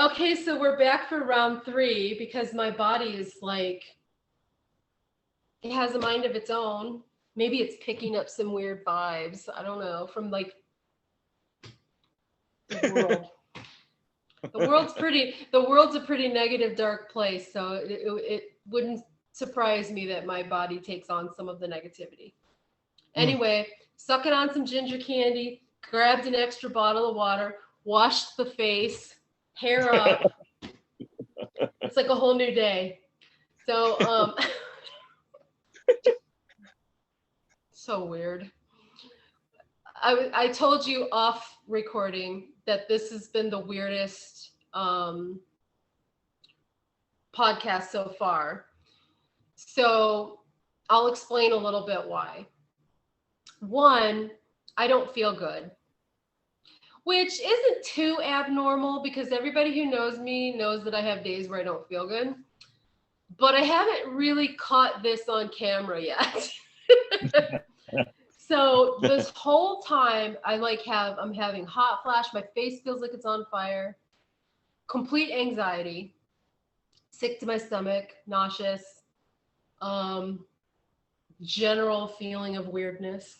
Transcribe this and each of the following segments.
Okay, so we're back for round 3 because my body is like, it has a mind of its own. Maybe it's picking up some weird vibes. I don't know, from like the world. The world's a pretty negative, dark place. So it wouldn't surprise me that my body takes on some of the negativity. Anyway, sucking on some ginger candy, grabbed an extra bottle of water, washed the face, hair up. It's like a whole new day. So, so weird. I told you off recording that this has been the weirdest podcast so far. So I'll explain a little bit why. One, I don't feel good, which isn't too abnormal because everybody who knows me knows that I have days where I don't feel good. But I haven't really caught this on camera yet. So this whole time I'm having hot flash, my face feels like it's on fire, complete anxiety, sick to my stomach, nauseous, general feeling of weirdness.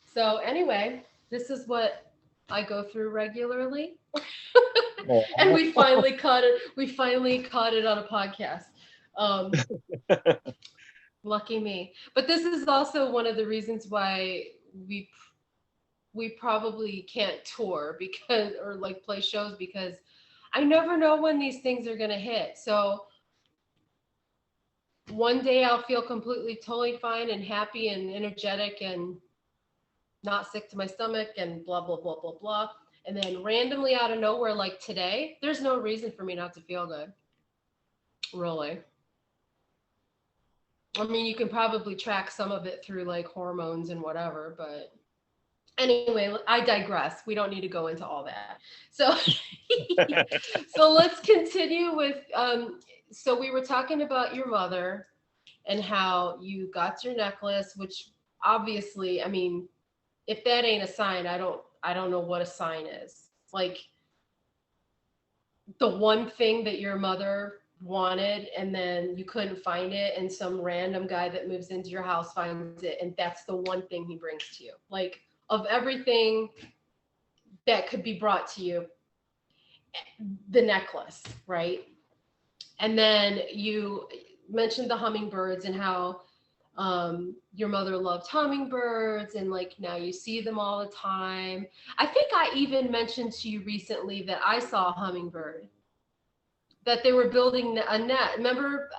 So anyway, this is what I go through regularly. And we finally caught it. We finally caught it on a podcast. Lucky me. But this is also one of the reasons why we probably can't tour because or like play shows because I never know when these things are gonna hit. So one day I'll feel completely totally fine and happy and energetic and not sick to my stomach and blah blah blah blah blah. And then randomly out of nowhere, like today, there's no reason for me not to feel good. Really. I mean, you can probably track some of it through like hormones and whatever, but anyway, I digress. We don't need to go into all that. So, so let's continue with. So we were talking about your mother and how you got your necklace, which obviously, I mean, if that ain't a sign, I don't know what a sign is. Like the one thing that your mother wanted and then you couldn't find it and some random guy that moves into your house finds it and that's the one thing he brings to you. Like of everything that could be brought to you, the necklace, right? And then you mentioned the hummingbirds and how your mother loved hummingbirds and like now you see them all the time. I think I even mentioned to you recently that I saw a hummingbird, that they were building a net. Remember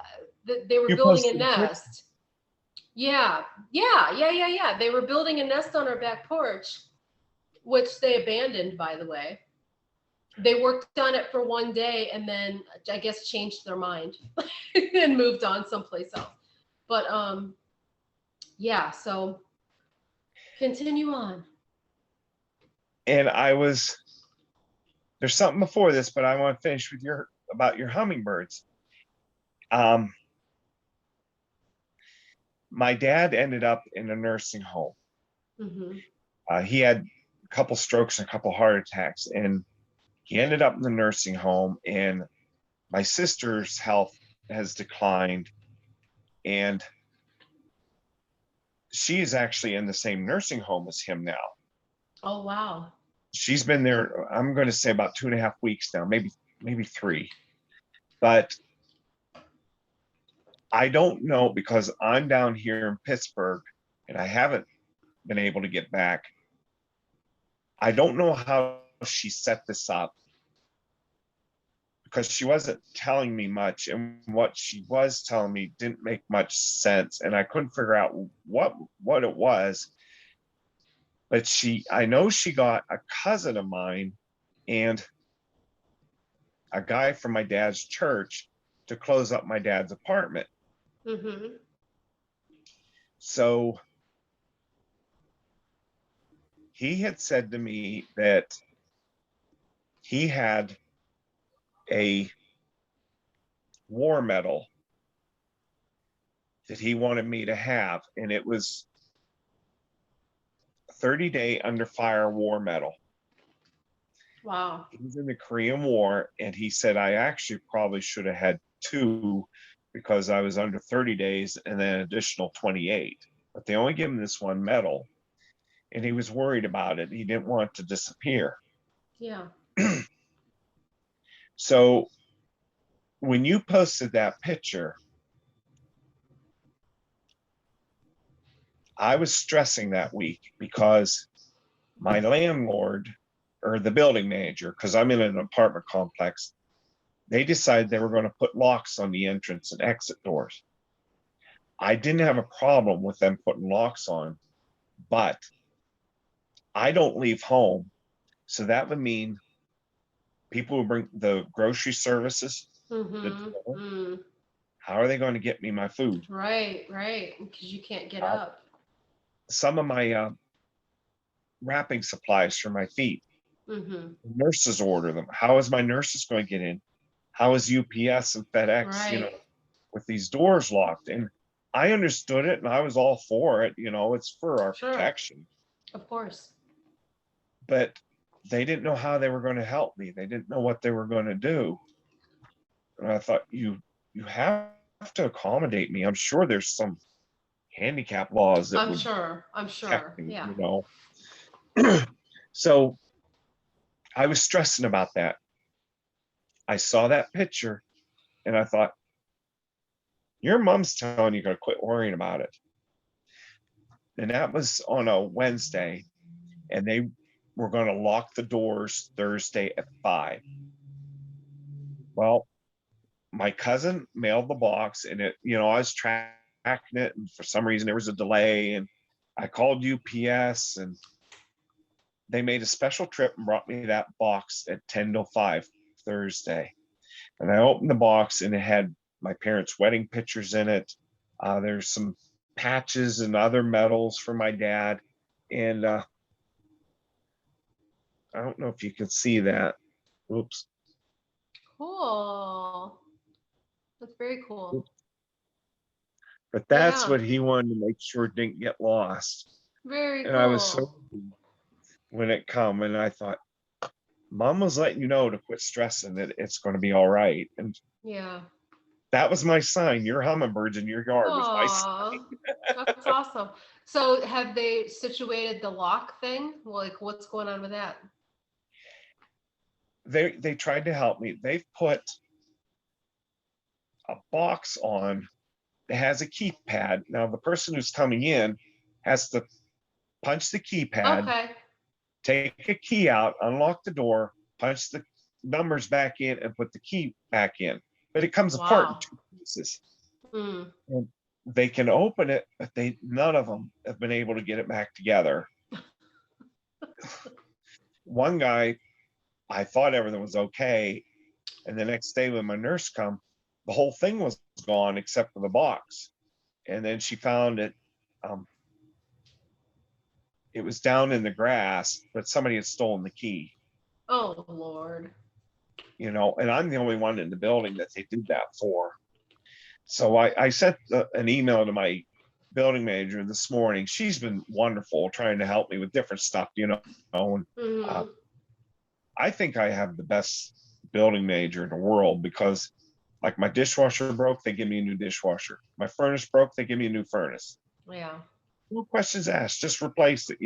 that they were building a nest. Yeah. They were building a nest on our back porch, which they abandoned, by the way. They worked on it for one day and then I guess changed their mind and moved on someplace else. But yeah, so continue on. And there's something before this, but I want to finish with about your hummingbirds. My dad ended up in a nursing home. Mm-hmm. He had a couple strokes and a couple heart attacks, and he ended up in the nursing home. And my sister's health has declined, and she is actually in the same nursing home as him now. Oh, wow. She's been there, I'm going to say about 2.5 weeks now, maybe 3. But I don't know because I'm down here in Pittsburgh and I haven't been able to get back. I don't know how she set this up because she wasn't telling me much, and what she was telling me didn't make much sense, and I couldn't figure out what it was. But I know she got a cousin of mine and a guy from my dad's church to close up my dad's apartment. Mm-hmm. So he had said to me that he had a war medal that he wanted me to have, and it was 30-day under fire war medal. Wow. He was in the Korean War, and he said I actually probably should have had two because I was under 30 days and then an additional 28. But they only give him this one medal, and he was worried about it. He didn't want it to disappear. Yeah. So when you posted that picture, I was stressing that week because my landlord or the building manager, because I'm in an apartment complex, they decided they were going to put locks on the entrance and exit doors. I didn't have a problem with them putting locks on, but I don't leave home. So that would mean people who bring the grocery services, Mm-hmm. how are they going to get me my food? Right, because you can't get Uh, up. some of my wrapping supplies for my feet, Mm-hmm. nurses order them. How is my nurses going to get in? How is UPS and FedEx, Right. with these doors locked? And I understood it and I was all for it. It's for our Sure. protection. Of course. But they didn't know how they were going to help me. They didn't know what they were going to do. And I thought, you have to accommodate me. I'm sure there's some handicap laws that I'm would sure. protect me, Yeah. So I was stressing about that. I saw that picture and I thought, your mom's telling you to quit worrying about it. And that was on a Wednesday, and they were going to lock the doors Thursday at 5. Well, my cousin mailed the box, and I was tracking it, and for some reason there was a delay, and I called UPS, and they made a special trip and brought me that box at 10 till 5 Thursday. And I opened the box, and it had my parents' wedding pictures in it. There's some patches and other medals for my dad. And I don't know if you can see that. Oops. Cool. That's very cool. But that's Yeah. what he wanted to make sure didn't get lost. Very And I was so cool. when it come, and I thought, Mom was letting you know to quit stressing that it's going to be all right. And Yeah. that was my sign. Your hummingbirds in your yard was my sign. Aw, that's awesome. So have they situated the lock thing? Like, what's going on with that? They tried to help me. They've put a box on that has a keypad. Now the person who's coming in has to punch the keypad, Okay. take a key out, unlock the door, punch the numbers back in, and put the key back in. But it comes apart in Wow. 2 pieces. Mm. And they can open it, but none of them have been able to get it back together. One guy, I thought everything was okay, and the next day when my nurse come, the whole thing was gone except for the box. And then she found it. It was down in the grass, but somebody had stolen the key. Oh, Lord. And I'm the only one in the building that they did that for. So I sent an email to my building manager this morning. She's been wonderful trying to help me with different stuff, And Mm-hmm. I think I have the best building manager in the world because, like, my dishwasher broke, they give me a new dishwasher. My furnace broke, they give me a new furnace. Yeah. No questions asked, just replace it,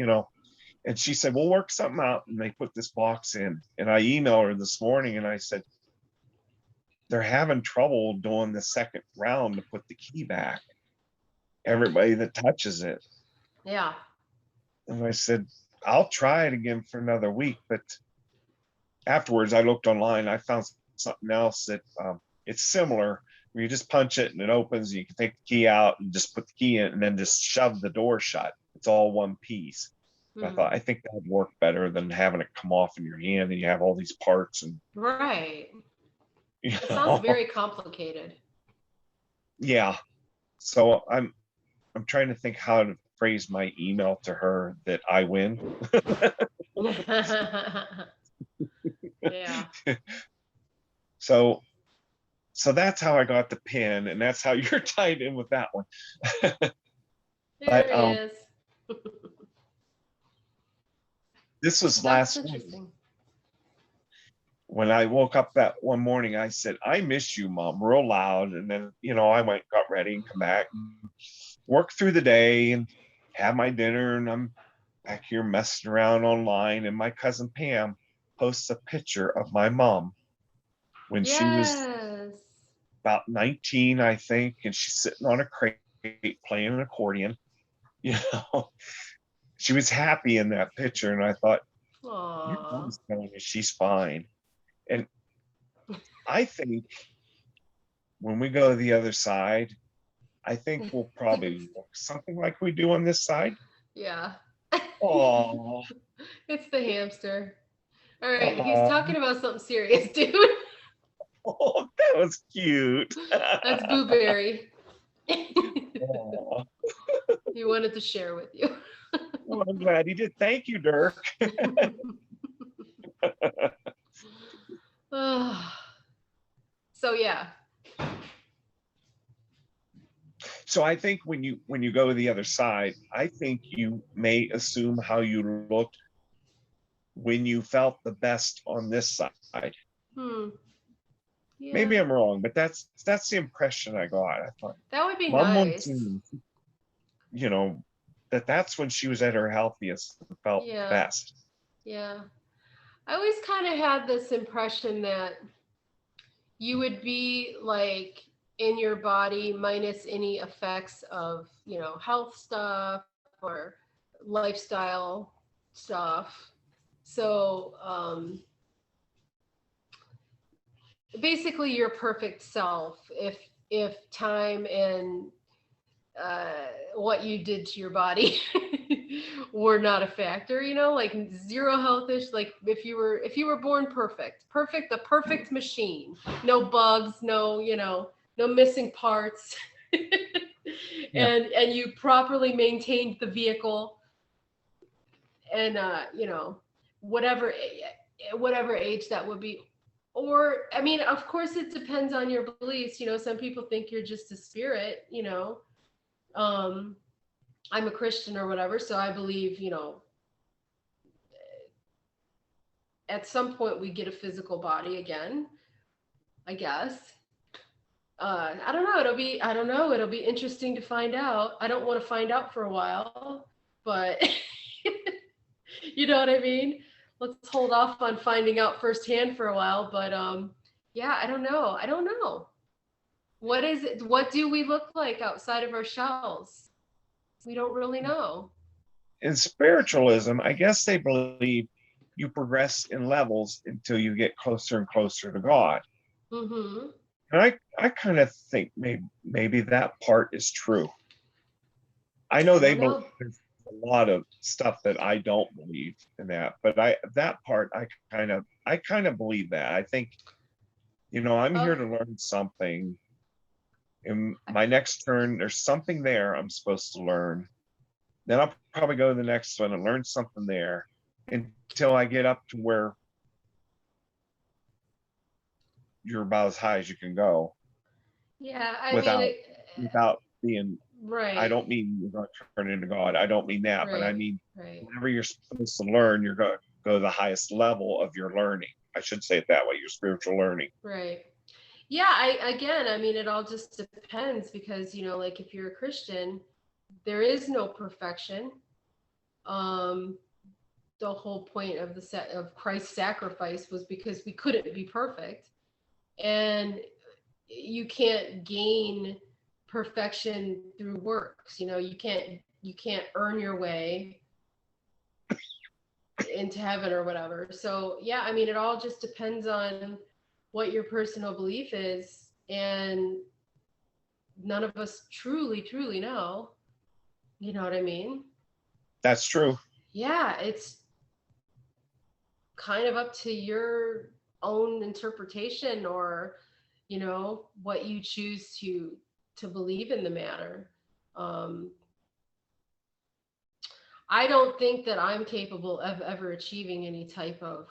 And she said, we'll work something out. And they put this box in. And I emailed her this morning and I said, they're having trouble doing the second round to put the key back. Everybody that touches it. Yeah. And I said, I'll try it again for another week. But afterwards, I looked online. I found something else that it's similar, where you just punch it and it opens. You can take the key out and just put the key in and then just shove the door shut. It's all one piece. I thought, I think that would work better than having it come off in your hand and you have all these parts. And Right. It sounds very complicated. Yeah. So I'm trying to think how to phrase my email to her that I win. Yeah. So that's how I got the pin, and that's how you're tied in with that one. There it is. This was That's last week. interesting. when I woke up that one morning, I said, I miss you, Mom, real loud. And then, I went, got ready and come back, and work through the day and have my dinner. And I'm back here messing around online. And my cousin Pam posts a picture of my mom when she was Yes. about 19, I think. And she's sitting on a crate playing an accordion. You know, she was happy in that picture. And I thought, your Aw. mom's telling me she's fine. And I think when we go to the other side, I think we'll probably look something like we do on this side. Yeah. Oh, It's the hamster. All right, he's oh, talking about something serious, dude. oh, that was cute. That's Booberry. Oh, He wanted to share with you. well, I'm glad he did. Thank you, Dirk. So yeah. So I think when you go to the other side, I think you may assume how you looked when you felt the best on this side. Hmm. Maybe Yeah. I'm wrong, but that's the impression I got. I thought That would be Mom nice. 1, you know, that's when she was at her healthiest and felt Yeah. best. Yeah. I always kind of had this impression that you would be like in your body minus any effects of, health stuff or lifestyle stuff. So basically your perfect self if time and what you did to your body were not a factor, like zero health issues. Like if you were born perfect, the perfect machine, no bugs, no missing parts. Yeah. and you properly maintained the vehicle, and whatever whatever age that would be. Or I mean, of course it depends on your beliefs. Some people think you're just a spirit. um I'm a Christian or whatever, so I believe, at some point we get a physical body again, I guess. I don't know. I don't know. It'll be interesting to find out. I don't want to find out for a while, but you know what I mean? Let's hold off on finding out firsthand for a while. But yeah, I don't know. I don't know. What is it? What do we look like outside of our shells? We don't really know. In spiritualism, I guess they believe you progress in levels until you get closer and closer to God. Mm-hmm. And I kind of think maybe that part is true. I know I they don't believe know. there's a lot of stuff that I don't believe in that, but that part I kind of believe that. I think, I'm here Okay. to learn something. In my next turn, there's something there I'm supposed to learn. Then I'll probably go to the next one and learn something there until I get up to where you're about as high as you can go Yeah, I mean, without without being. I right, don't mean you're going to turn into God. I don't mean that, but I right, mean right, whenever you're supposed to learn, you're going to go to the highest level of your learning. I should say it that way. Your spiritual learning. right. Yeah, I mean, it all just depends because, like if you're a Christian, there is no perfection. Um, the whole point of the set of Christ's sacrifice was because we couldn't be perfect, and you can't gain perfection through works. You can't earn your way into heaven or whatever. So yeah, I mean, it all just depends on what your personal belief is, and none of us truly know. You know what I mean? That's true. Yeah, it's kind of up to your own interpretation, or what you choose to believe in the matter. um I don't think that I'm capable of ever achieving any type of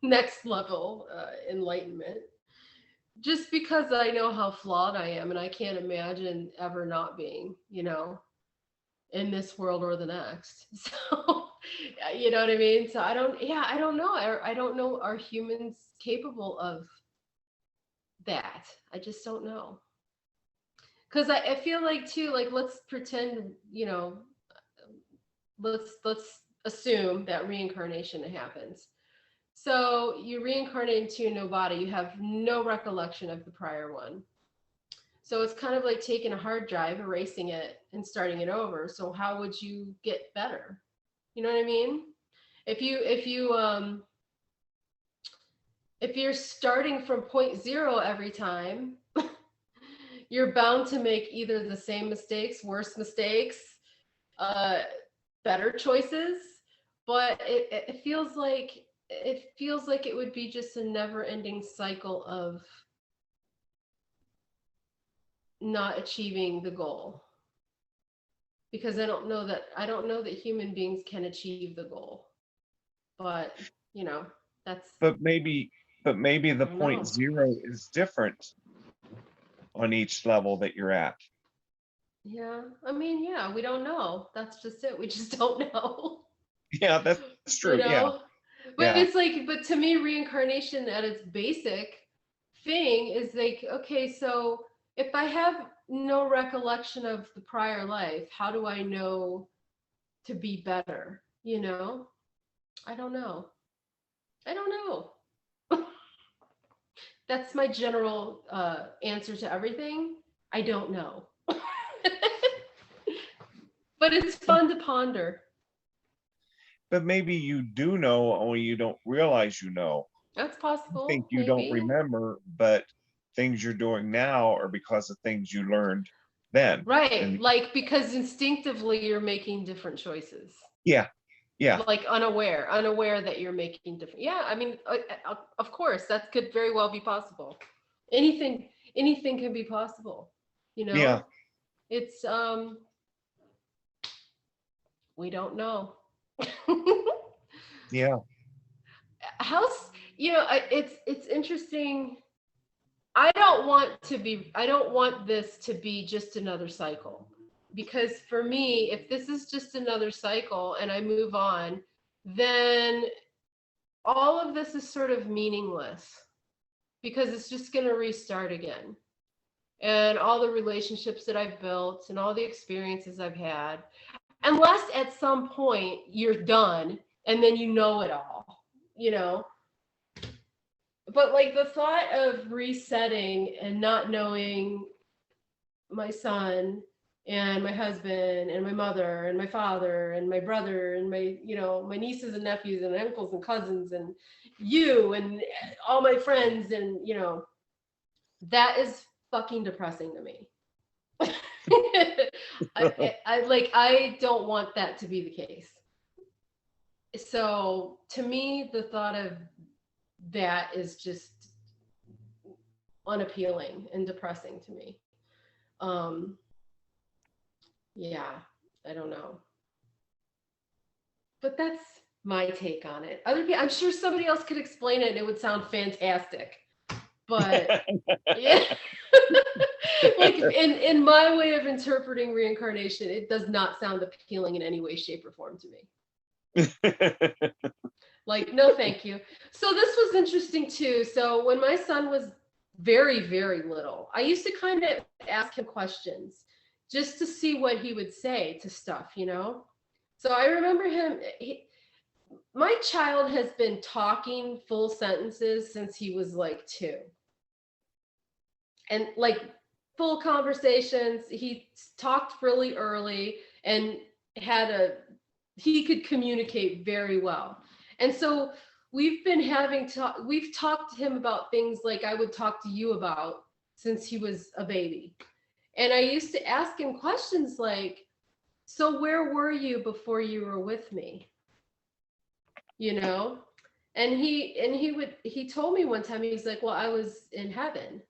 next level enlightenment, just because I know how flawed I am, and I can't imagine ever not being, in this world or the next. So You know what I mean? So I don't know. I don't know. Are humans capable of that? I just don't know. Because I feel like too, like let's pretend, let's assume that reincarnation happens. So you reincarnate into a new body, you have no recollection of the prior one. So it's kind of like taking a hard drive, erasing it, and starting it over. So how would you get better? You know what I mean? If you're starting from point zero every time, you're bound to make either the same mistakes, worse mistakes, uh, better choices. But it feels like it would be just a never-ending cycle of not achieving the goal. Because I don't know that human beings can achieve the goal. But that's But maybe I the don't point know. zero is different on each level that you're at. Yeah, I mean, yeah, we don't know. That's just it. We just don't know. Yeah, that's you true. Yeah, know but yeah. it's like, but to me, reincarnation at its basic thing is like, okay, so if I have no recollection of the prior life, how do I know to be better? I don't know. I don't know. That's my general answer to everything. I don't know. But it's fun to ponder. But maybe you do know, only you don't realize you know. That's You think possible, you don't maybe. remember, but things you're doing now are because of things you learned then. Right. And Like, because instinctively you're making different choices. yeah, yeah, Like unaware that you're making different. Yeah, I mean, of course, that could very well be possible. Anything can be possible. You yeah, know, it's we don't know. yeah. How's it's interesting. I don't want this to be just another cycle. Because for me, if this is just another cycle and I move on, then all of this is sort of meaningless because it's just going to restart again. And all the relationships that I've built and all the experiences I've had, unless at some point you're done and then you know it all, you know. But like the thought of resetting and not knowing my son and my husband and my mother and my father and my brother and my nieces and nephews and uncles and cousins and you and all my friends, and that is fucking depressing to me. I don't want that to be the case. So to me, the thought of that is just unappealing and depressing to me. um yeah, I don't know. But that's my take on it. Other people, I'm sure somebody else could explain it and it would sound fantastic. But yeah, like in my way of interpreting reincarnation, it does not sound appealing in any way, shape, or form to me. Like, no, thank you. So this was interesting too. So when my son was very, very little, I used to kind of ask him questions just to see what he would say to stuff. So I remember my child has been talking full sentences since he was like 2. And like full conversations. He talked really early and he could communicate very well. And so we've talked to him about things like I would talk to you about since he was a baby. And I used to ask him questions like, so where were you before you were with me? You know? And he told me one time, he's like, well, I was in heaven.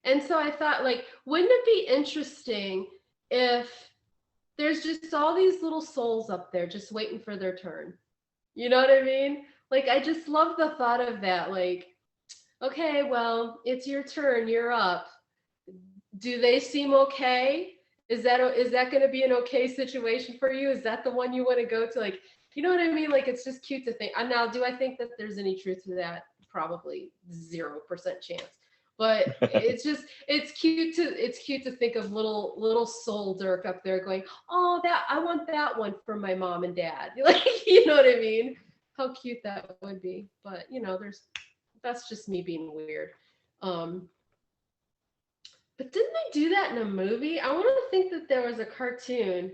And so I thought, like, wouldn't it be interesting if there's just all these little souls up there just waiting for their turn? You know what I mean? Like, I just love the thought of that. Like, okay, well, it's your turn. You're up. Do they seem okay? Is that going to be an okay situation for you? Is that the one you want to go to? Like, You know what I mean? Like, it's just cute to think. And now, do I think that there's any truth to that? Probably 0% chance. But it's cute to think of little soul Dirk up there going, oh, that I want that one for my mom and dad. Like, you know what I mean? How cute that would be. But that's just me being weird. But didn't they do that in a movie? I want to think that there was a cartoon.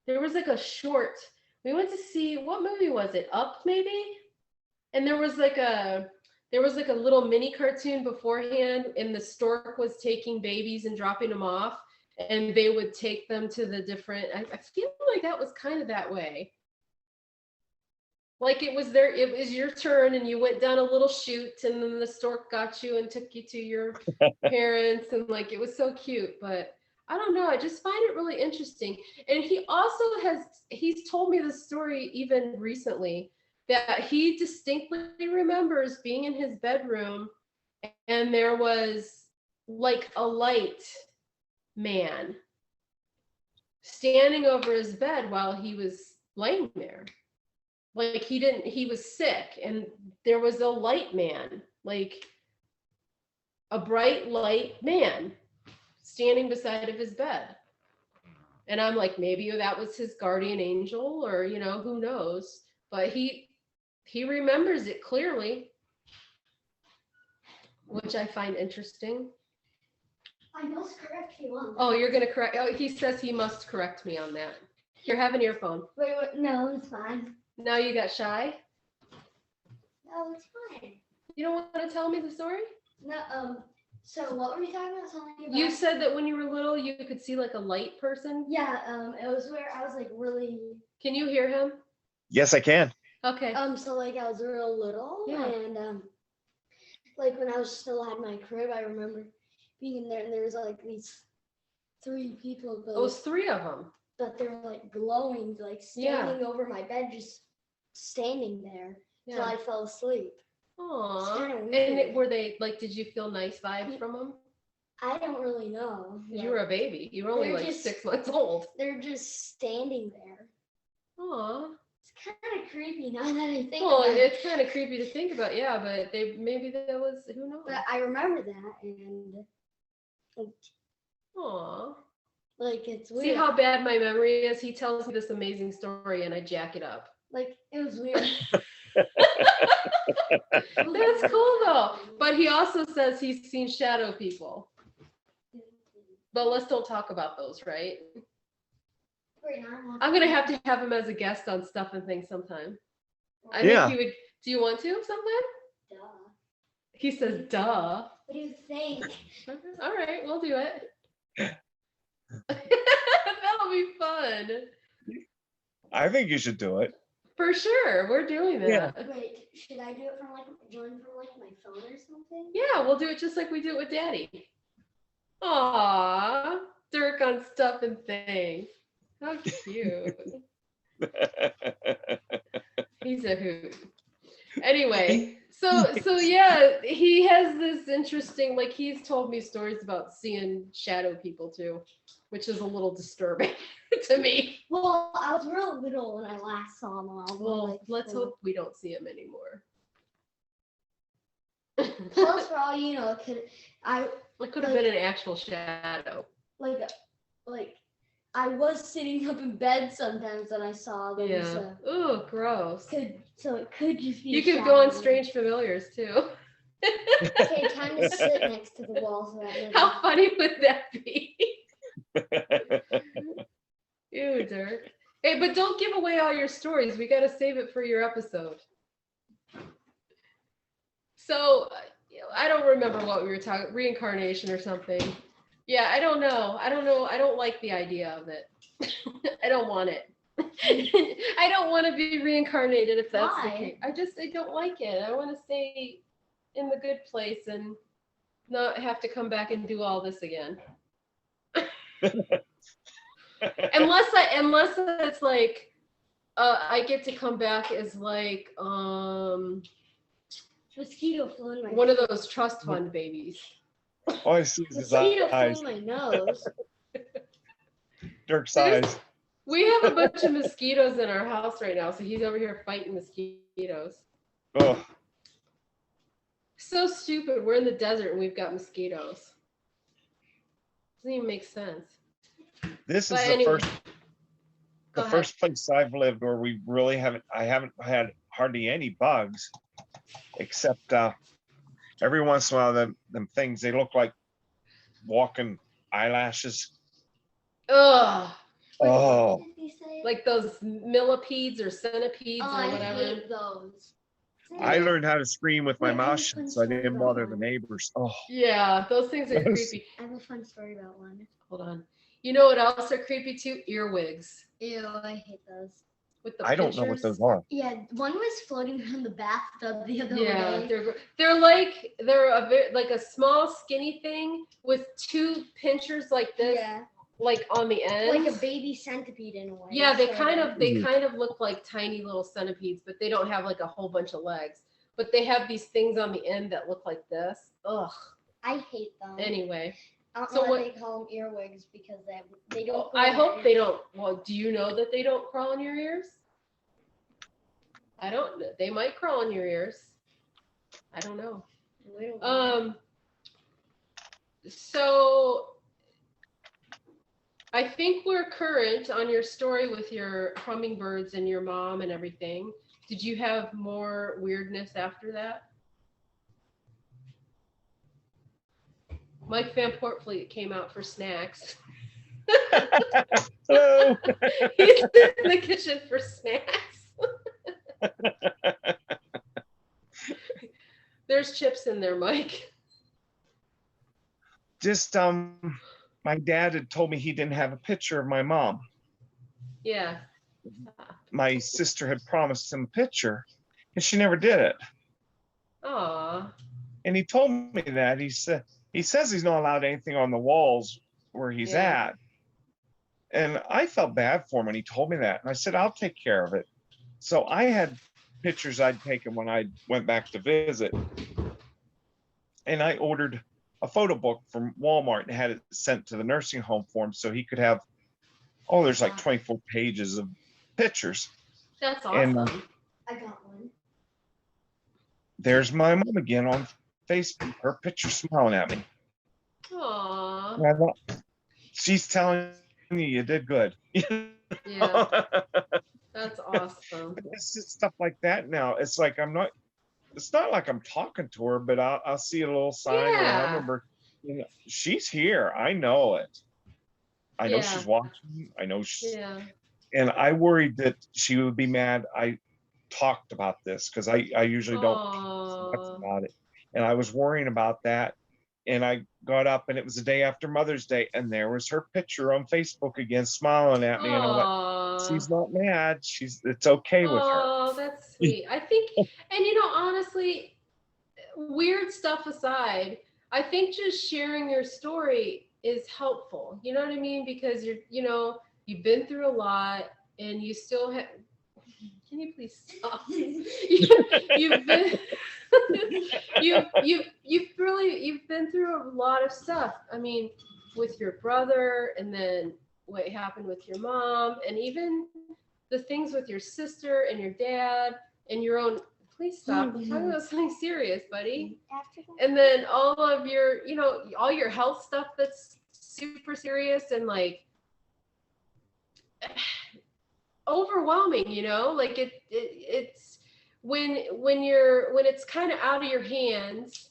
There was like a short. We went to see, what movie was it? Up, maybe? And there was like a little mini cartoon beforehand, and the stork was taking babies and dropping them off, and they would take them to the different. I feel like that was kind of that way. Like it was your turn, and you went down a little chute, and then the stork got you and took you to your parents, and like it was so cute. But I don't know, I just find it really interesting. And he's told me the story even recently, that he distinctly remembers being in his bedroom and there was like a light man standing over his bed while he was laying there. Like he was sick, and there was a light man, like a bright light man standing beside of his bed. And I'm like, maybe that was his guardian angel, or who knows. But he remembers it clearly, which I find interesting. I must correct you on that. Oh, you're gonna correct. Oh, he says he must correct me on that. Here, have an earphone. Wait, no, it's fine. Now you got shy? No, it's fine. You don't want to tell me the story? No, so what were you talking about? Something about? You said that when you were little, you could see like a light person. Yeah, it was where I was like really. Can you hear him? Yes, I can. Okay. So like I was real little, Yeah. and like when I was still at my crib, I remember being in there, and there was like these 3 people, but Those 3 of them. but they were like glowing, like standing over my bed, just standing there till Yeah. I fell asleep. Aww. kinda And weird. were they like? Did you feel nice vibes from them? I don't really know. You were a baby. You were only They're like just- 6 months old. They're just standing there. Aww. It's kind of creepy now that I think Well, about it. it's kind of creepy to think about, yeah. But maybe that was, who knows? But I remember that, and Aww. like it's weird. See how bad my memory is? He tells me this amazing story and I jack it up. Like it was weird. That's cool though. But he also says he's seen shadow people. But let's don't talk about those, right? Wait, no, I'm gonna have to have him as a guest on Stuff and Things sometime. I Yeah. think he would. Do you want to sometime? Duh. He says, duh. What do you think? All right, we'll do it. That'll be fun. I think you should do it. For sure. We're doing that. Yeah. Wait, should I do it from like join from like my phone or something? Yeah, we'll do it just like we do it with Daddy. Aw, Dirk on Stuff and Things. How cute. He's a hoot. Anyway, so yeah, he has this interesting, like he's told me stories about seeing shadow people too, which is a little disturbing to me. Well, I was real little when I last saw him. I was Well, like, let's hope we don't see him anymore. Plus, for all you know, it could have been an actual shadow. like I was sitting up in bed sometimes and I saw them. Yeah. So Ooh, gross. so it could just be. You a could go on shadow. Strange Familiars too. Okay, time to sit next to the wall so that. How funny would that be? Ew, Dirk. Hey, but don't give away all your stories. We got to save it for your episode. So, I don't remember what we were talking, reincarnation or something. Yeah, I don't know. I don't like the idea of it. I don't want it. I don't want to be reincarnated if that's the Why? case. I don't like it. I want to stay in the good place and not have to come back and do all this again. Unless it's like I get to come back as like Mosquito flew in my. one of those trust fund babies. Oh, I see his Mosquito flew eyes. in my nose. Dirk's eyes. We have a bunch of mosquitoes in our house right now, so he's over here fighting mosquitoes. Oh, So stupid. We're in the desert and we've got mosquitoes. Doesn't even make sense. this But is anyway, the go ahead. first place I've lived where we really I haven't had hardly any bugs, except every once in a while them things, they look like walking eyelashes. Ugh. Oh, What did he say? Like those millipedes or centipedes Oh, or I whatever. hate those. I Yeah. learned how to scream with my Wait, I have mouth a shut fun so I story didn't about bother the one. neighbors. Oh, Yeah, those things are creepy. I have a fun story about one. Hold on. You know what else are creepy too? Earwigs Ew, I hate those. with the I don't know what pinchers. those are. Yeah, one was floating around the bathtub the other Yeah, day. they're like a small skinny thing with two pinchers like this, Yeah, like on the end. like a baby centipede in a way. Yeah, they sort kind of. of look like tiny little centipedes, but they don't have like a whole bunch of legs. But they have these things on the end that look like this. Ugh. I hate them. Anyway, I don't so know why what- they call them earwigs because they don't. I hope they don't. Well, do you know that they don't crawl in your ears? I don't. They might crawl in your ears. I don't know. We don't know. So I think we're current on your story with your hummingbirds and your mom and everything. Did you have more weirdness after that? Mike VanPortfleet came out for snacks. Hello. He's in the kitchen for snacks. There's chips in there, Mike. Just my dad had told me he didn't have a picture of my mom. Yeah. My sister had promised him a picture, and she never did it. Aw. And he told me that he says he's not allowed anything on the walls where he's Yeah. at. And I felt bad for him when he told me that. And I said, I'll take care of it. So I had pictures I'd taken when I went back to visit. And I ordered a photo book from Walmart and had it sent to the nursing home for him so he could have, there's like 24 pages of pictures. That's And, awesome. I got one. There's my mom again on Facebook, her picture smiling at me. Aw. And I thought, she's telling me you did good. Yeah, that's awesome. It's just stuff like that now. It's like it's not like I'm talking to her, but I'll see a little sign or a Yeah. number. She's here. I know it. I know Yeah. she's watching. I know she's, Yeah. and I worried that she would be mad I talked about this because I usually don't talk Aw. about it. And I was worrying about that. And I got up and it was the day after Mother's Day, and there was her picture on Facebook again, smiling at me. And I went, Aw. she's not mad. It's okay with her. Oh, that's sweet. I think, and honestly, weird stuff aside, I think just sharing your story is helpful. You know what I mean? Because you've been through a lot and you still have, can you please stop? You've been, you've been through a lot of stuff. I mean, with your brother and then what happened with your mom and even the things with your sister and your dad and your own. Please stop. I'm talking about something serious, buddy. After that. And then all of your, all your health stuff that's super serious and like overwhelming, like it's when it's kind of out of your hands,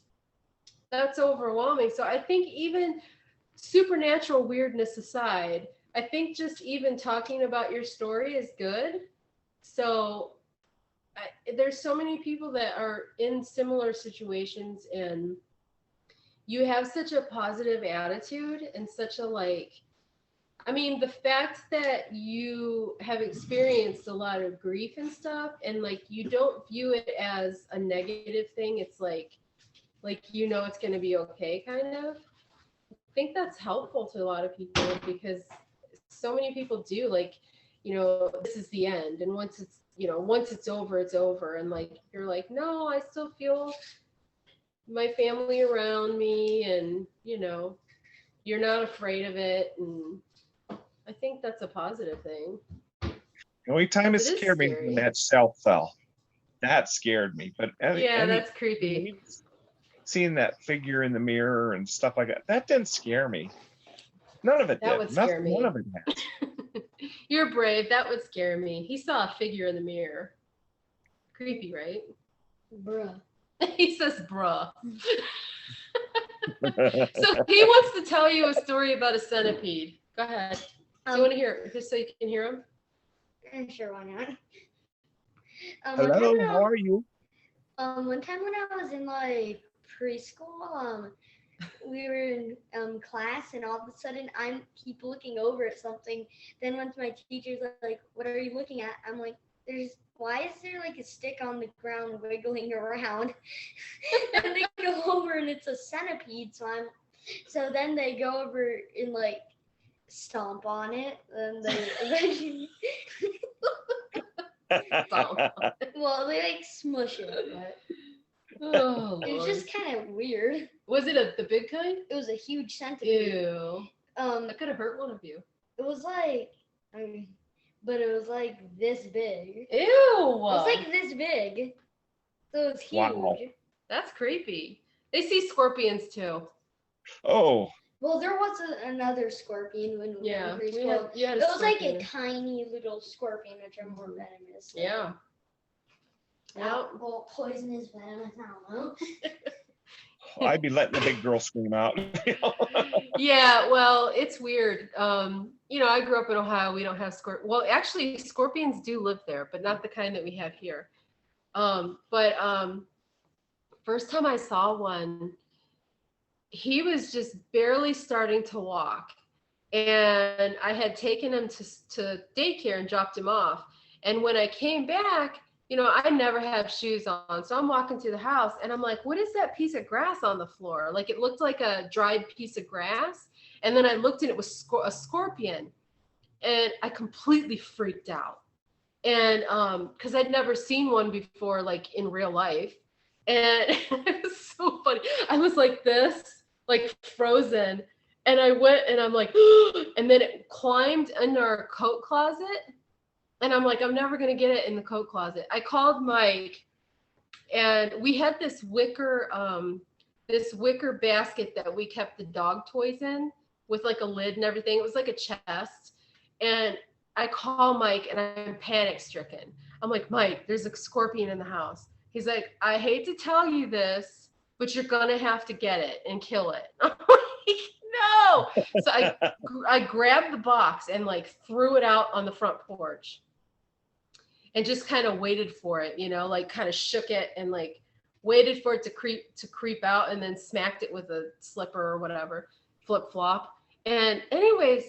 that's overwhelming. So I think even supernatural weirdness aside, I think just even talking about your story is good. So there's so many people that are in similar situations, and you have such a positive attitude and such a the fact that you have experienced a lot of grief and stuff, and you don't view it as a negative thing. It's like it's going to be okay, kind of. I think that's helpful to a lot of people because so many people do this is the end, and once it's over, it's over, and you're like, no, I still feel my family around me, and you're not afraid of it, and I think that's a positive thing. The only time it 'Cause it is scared me was when scary. that shelf fell. That scared me. But Yeah, that's creepy. seeing that figure in the mirror and stuff like that, that didn't scare me. None of it That did. would scare None me. of it has. You're brave. That would scare me. He saw a figure in the mirror. Creepy, right? Bruh. He says, bruh. So he wants to tell you a story about a centipede. Go ahead. Do you want to hear it just so you can hear him? Sure, why not? Hello, how are you? One time when I was in like preschool, we were in class, and all of a sudden I keep looking over at something. Then once my teacher's like, "What are you looking at?" I'm like, why is there like a stick on the ground wiggling around?" And they go over and it's a centipede. So then they go over and like stomp on it, and they eventually well, they like smush it, but Oh, it was Lord. just kind of weird. Was it the big kind? It was a huge centipede. Ew. That could have hurt one of you. It was like, but it was like this big. Ew. It was like this big. So it was huge. Wow. That's creepy. They see scorpions too. Oh, Well, there was another scorpion when we Yeah. were in preschool. You had It was like a scorpion. tiny little scorpion, which are more venomous. Yeah. Yeah. Well, poisonous venomous, I don't know. I'd be letting the big girl scream out. Yeah, well, it's weird. I grew up in Ohio. We don't have well, actually, scorpions do live there, but not the kind that we have here. First time I saw one, he was just barely starting to walk, and I had taken him to daycare and dropped him off. And when I came back, I never have shoes on. So I'm walking through the house and I'm like, what is that piece of grass on the floor? Like it looked like a dried piece of grass. And then I looked and it was a scorpion. And I completely freaked out. And because I'd never seen one before, like in real life. And it was so funny. I was like this, like frozen. And I went and I'm like, and then it climbed in our coat closet. And I'm like, I'm never going to get it in the coat closet. I called Mike, and we had this wicker basket that we kept the dog toys in with like a lid and everything. It was like a chest. And I call Mike and I'm panic stricken. I'm like, Mike, there's a scorpion in the house. He's like, I hate to tell you this, but you're going to have to get it and kill it. I'm like, no. So I grabbed the box and like threw it out on the front porch. And just kind of waited for it, like kind of shook it and like waited for it to creep out, and then smacked it with a slipper or whatever, flip flop. And anyways,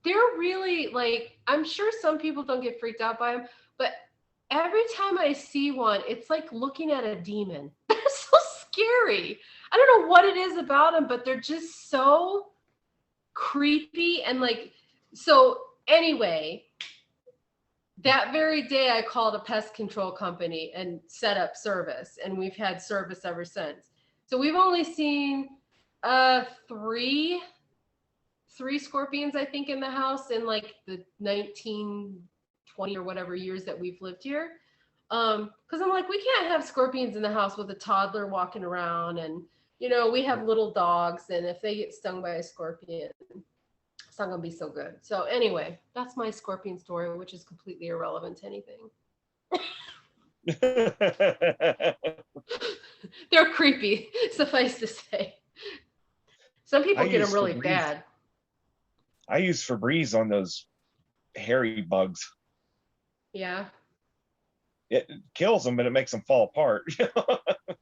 they're really like, I'm sure some people don't get freaked out by them, but every time I see one, it's like looking at a demon. They're so scary. I don't know what it is about them, but they're just so creepy. And like, so anyway, that very day I called a pest control company and set up service, and we've had service ever since. So we've only seen three scorpions, I think, in the house in like the 1920 or whatever years that we've lived here. Because I'm like, we can't have scorpions in the house with a toddler walking around, and we have little dogs, and if they get stung by a scorpion, it's not gonna be so good. So anyway, that's my scorpion story, which is completely irrelevant to anything. They're creepy, suffice to say. Some people get them really bad. I use Febreze on those hairy bugs. Yeah. It kills them, but it makes them fall apart.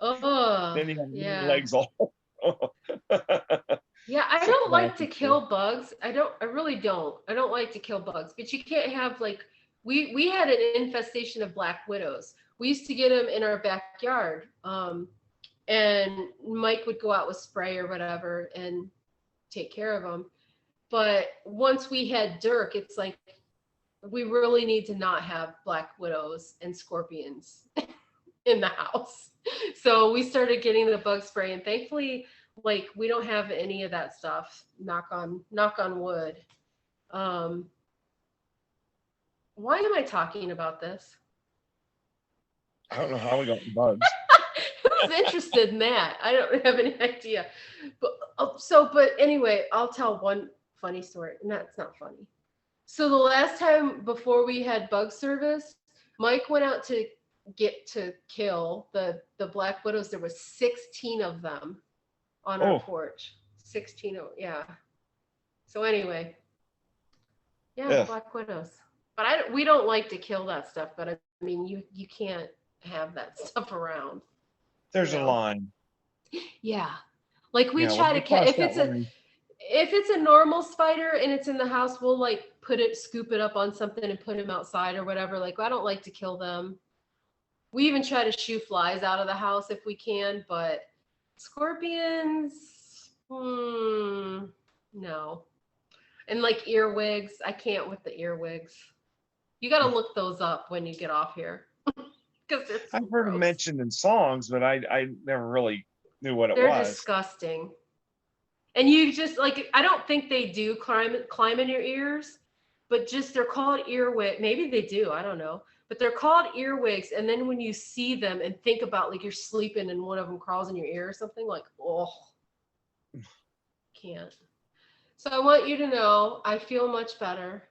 Oh, Then you have yeah. legs all. Yeah, I don't like to kill bugs. I really don't. I don't like to kill bugs, but you can't have like, we had an infestation of black widows. We used to get them in our backyard. And Mike would go out with spray or whatever and take care of them. But once we had Dirk, it's like, we really need to not have black widows and scorpions in the house. So we started getting the bug spray, and thankfully, like, we don't have any of that stuff. Knock on wood. Why am I talking about this? I don't know how we got bugs. Who's interested in that? I don't have any idea. But but anyway, I'll tell one funny story. No, it's not funny. So the last time before we had bug service, Mike went out to kill the black widows. There was 16 of them on our porch. 16 yeah. So anyway, yeah, black widows. But we don't like to kill that stuff, but I mean you can't have that stuff around. There's a line. Yeah. Like we try to catch if it's a normal spider and it's in the house, we'll like scoop it up on something and put him outside or whatever. Like I don't like to kill them. We even try to shoo flies out of the house if we can, but scorpions, no. And like earwigs, I can't with the earwigs. You got to look those up when you get off here. I've heard them mentioned in songs, but I never really knew what it was. They're disgusting. And you just like, I don't think they do climb in your ears, but just they're called earwig. Maybe they do, I don't know. But they're called earwigs. And then when you see them and think about like you're sleeping and one of them crawls in your ear or something, like, oh, can't. So I want you to know I feel much better.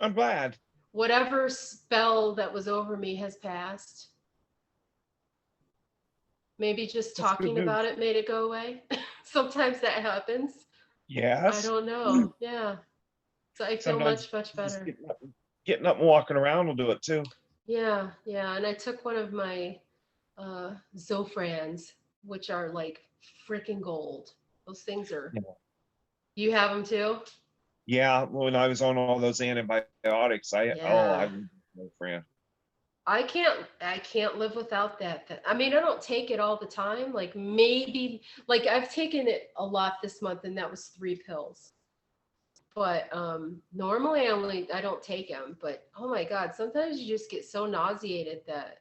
I'm glad. Whatever spell that was over me has passed. Maybe just talking about it made it go away. Sometimes that happens. Yes. I don't know. Yeah. So I feel much better. Getting up and walking around will do it too. Yeah. And I took one of my Zofrans, which are like freaking gold. Those things are. Yeah. You have them too? Yeah. When I was on all those antibiotics, I was Zofran. I can't live without that. I mean, I don't take it all the time. Like maybe, like I've taken it a lot this month, and that was 3 pills. But normally I don't take them. But oh my God, sometimes you just get so nauseated that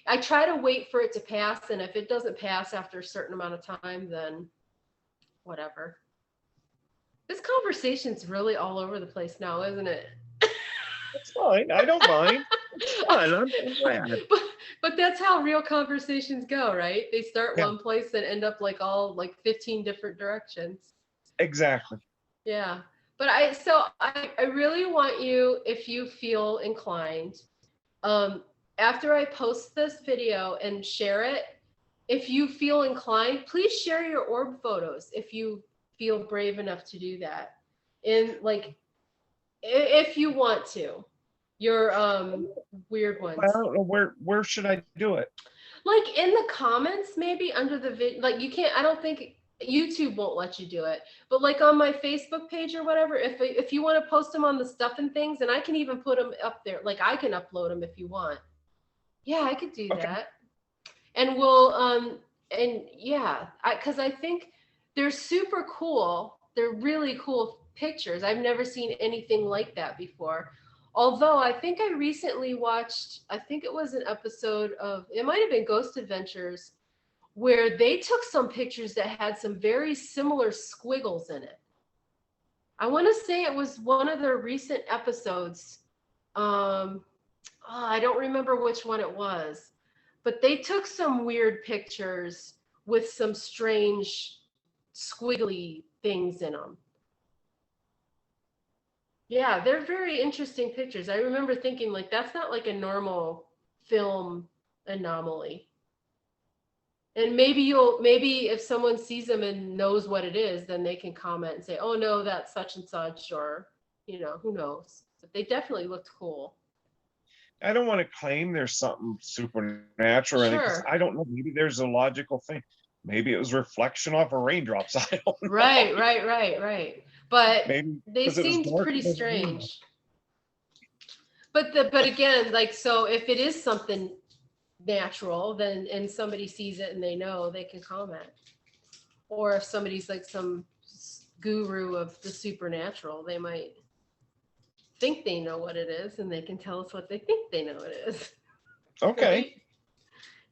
I try to wait for it to pass, and if it doesn't pass after a certain amount of time, then whatever. This conversation's really all over the place now, isn't it? It's fine. I don't mind. It's fun. I'm glad. But that's how real conversations go, right? They start one place and end up like 15 different directions. Exactly. Yeah. But I really want you, if you feel inclined, after I post this video and share it, if you feel inclined, please share your orb photos if you feel brave enough to do that. And like, if you want to, your weird ones. I don't know where should I do it? Like in the comments, maybe under the video. Like you can't. I don't think YouTube won't let you do it. But like on my Facebook page or whatever, if you want to post them on the stuff and things, and I can even put them up there. Like I can upload them if you want. Yeah, I could do that. And we'll because I think they're super cool. They're really cool pictures. I've never seen anything like that before. Although I think I recently watched, I think it was an episode of, it might have been Ghost Adventures, where they took some pictures that had some very similar squiggles in it. I want to say it was one of their recent episodes. I don't remember which one it was, but they took some weird pictures with some strange squiggly things in them. Yeah, they're very interesting pictures. I remember thinking like, that's not like a normal film anomaly. And maybe if someone sees them and knows what it is, then they can comment and say, oh no, that's such and such, or, who knows. But they definitely looked cool. I don't want to claim there's something supernatural or anything, 'cause I don't know. Maybe there's a logical thing. Maybe it was reflection off of raindrops. I don't know. Right. But maybe they seemed pretty strange. But again, like, so if it is something natural, then and somebody sees it and they know, they can comment. Or if somebody's like some guru of the supernatural, they might think they know what it is, and they can tell us what they think they know it is. Okay. Right?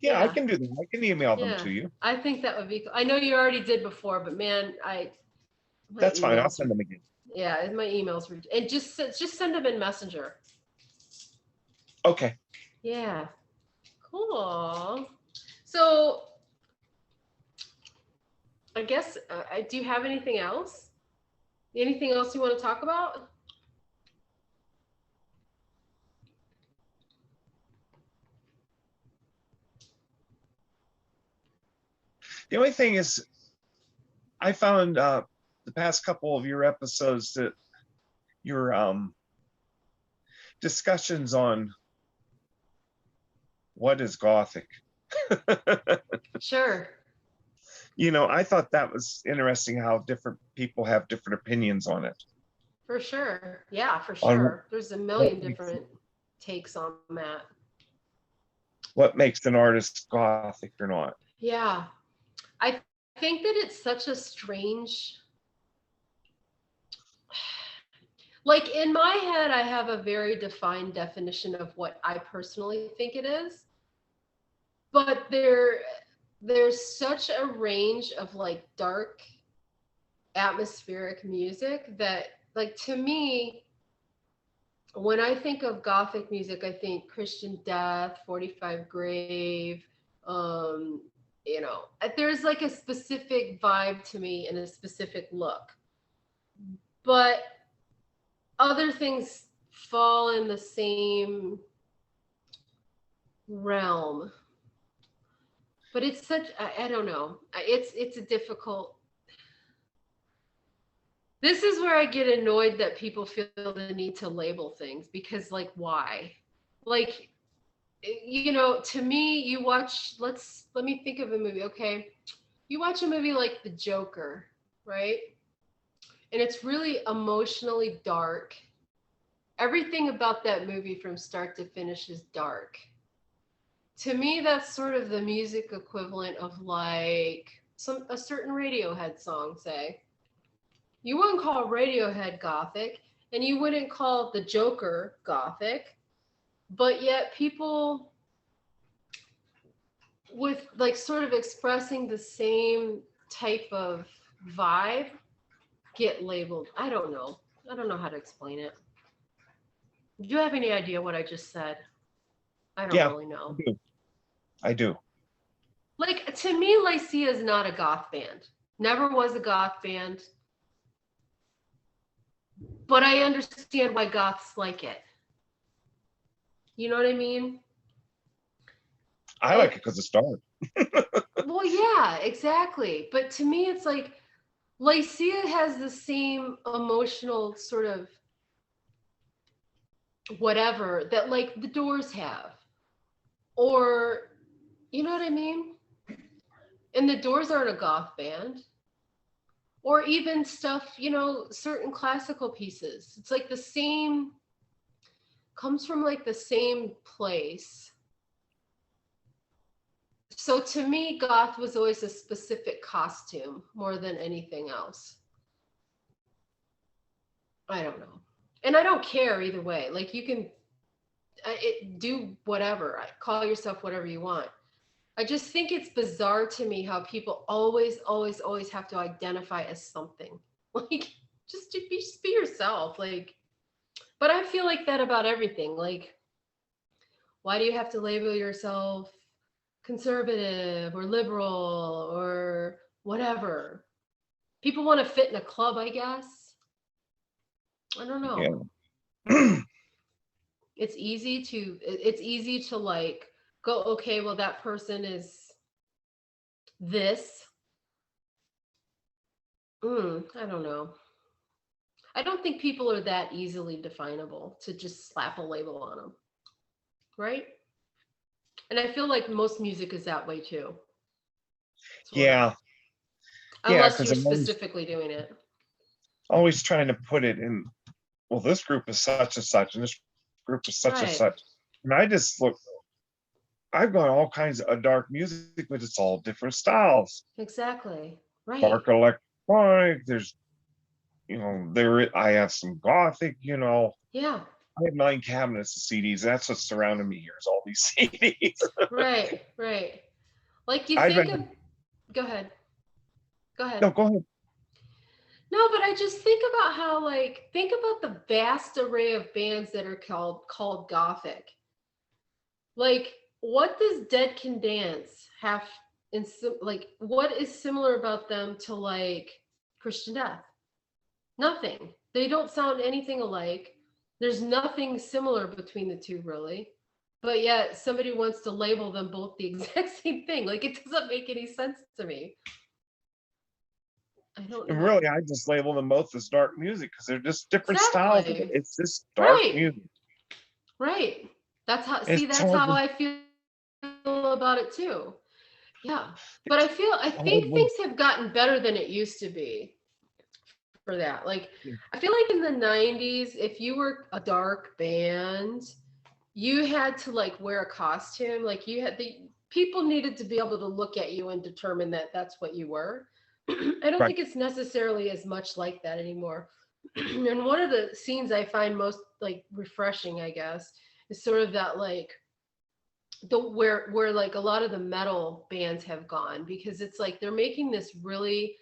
Yeah, I can do that. I can email them to you. I think that would be cool. I know you already did before, but man, My That's fine. I'll emails send them again. Yeah, my emails were, and just send them in Messenger. Okay. Yeah, cool. So I guess do you have anything else? Anything else you want to talk about? The only thing is, I found the past couple of your episodes that your discussions on what is Gothic. Sure. You know, I thought that was interesting how different people have different opinions on it. For sure. Yeah, for On sure. There's a million different takes on that. what makes an artist Gothic or not. Yeah. I think that it's such a strange, like in my head, I have a very defined definition of what I personally think it is. But there's such a range of like dark atmospheric music that, like, to me, when I think of Gothic music, I think Christian Death, 45 Grave, you know, there's like a specific vibe to me and a specific look. But other things fall in the same realm. But it's such, I don't know. It's a difficult. This is where I get annoyed that people feel the need to label things, because like, why? Like, you know, to me, you watch, let me think of a movie, okay? You watch a movie like The Joker, right? And it's really emotionally dark. Everything about that movie from start to finish is dark. To me, that's sort of the music equivalent of like a certain Radiohead song, say. You wouldn't call Radiohead Gothic, and you wouldn't call The Joker Gothic, but yet people with like sort of expressing the same type of vibe get labeled. I don't know. I don't know how to explain it. Do you have any idea what I just said? I don't really know. I do. Like, to me, Lycia is not a goth band. Never was a goth band. But I understand why goths like it. You know what I mean? I like it because it's dark. Well, yeah, exactly. But to me, it's like Lycia has the same emotional sort of whatever that like the Doors have. Or, you know what I mean? And the Doors aren't a goth band. Or even stuff, you know, certain classical pieces. It's like the same, comes from like the same place. So to me, goth was always a specific costume more than anything else. I don't know. And I don't care either way. Like, you can do whatever, call yourself whatever you want. I just think it's bizarre to me how people always have to identify as something. Like, just be yourself. Like, but I feel like that about everything. Like, why do you have to label yourself conservative or liberal or whatever? People want to fit in a club, I guess. I don't know. Yeah. It's easy to like go, okay, well, that person is this. I don't know. I don't think people are that easily definable to just slap a label on them. Right? And I feel like most music is that way too. Yeah. Unless because you're I'm specifically doing it. always trying to put it in, well, this group is such and such, and this group is such and such. And I just look, I've got all kinds of dark music, but it's all different styles. Exactly. Right. Dark electronic, there's, you know, I have some Gothic, you know. Yeah. I have 9 cabinets of CDs. That's what's surrounding me here is all these CDs. Right. Like, you I'd think rather, of, go ahead. no, go ahead. No, but I just think about how, like, think about the vast array of bands that are called gothic. Like, what does Dead Can Dance have like, what is similar about them to like Christian Death? Nothing. They don't sound anything alike. There's nothing similar between the two, really. But yet somebody wants to label them both the exact same thing. Like, it doesn't make any sense to me. I don't And know. really, I just label them both as dark music because they're just different styles. Exactly. It's just dark Right. music. Right. That's how, It's see, that's hard how to, I feel about it too. Yeah. But I think hard things have gotten better than it used to be for that. Like, I feel like in the 90s, if you were a dark band, you had to like wear a costume. Like, the people needed to be able to look at you and determine that that's what you were. I don't right. think it's necessarily as much like that anymore. And one of the scenes I find most like refreshing, I guess, is sort of that like where like a lot of the metal bands have gone, because it's like they're making this really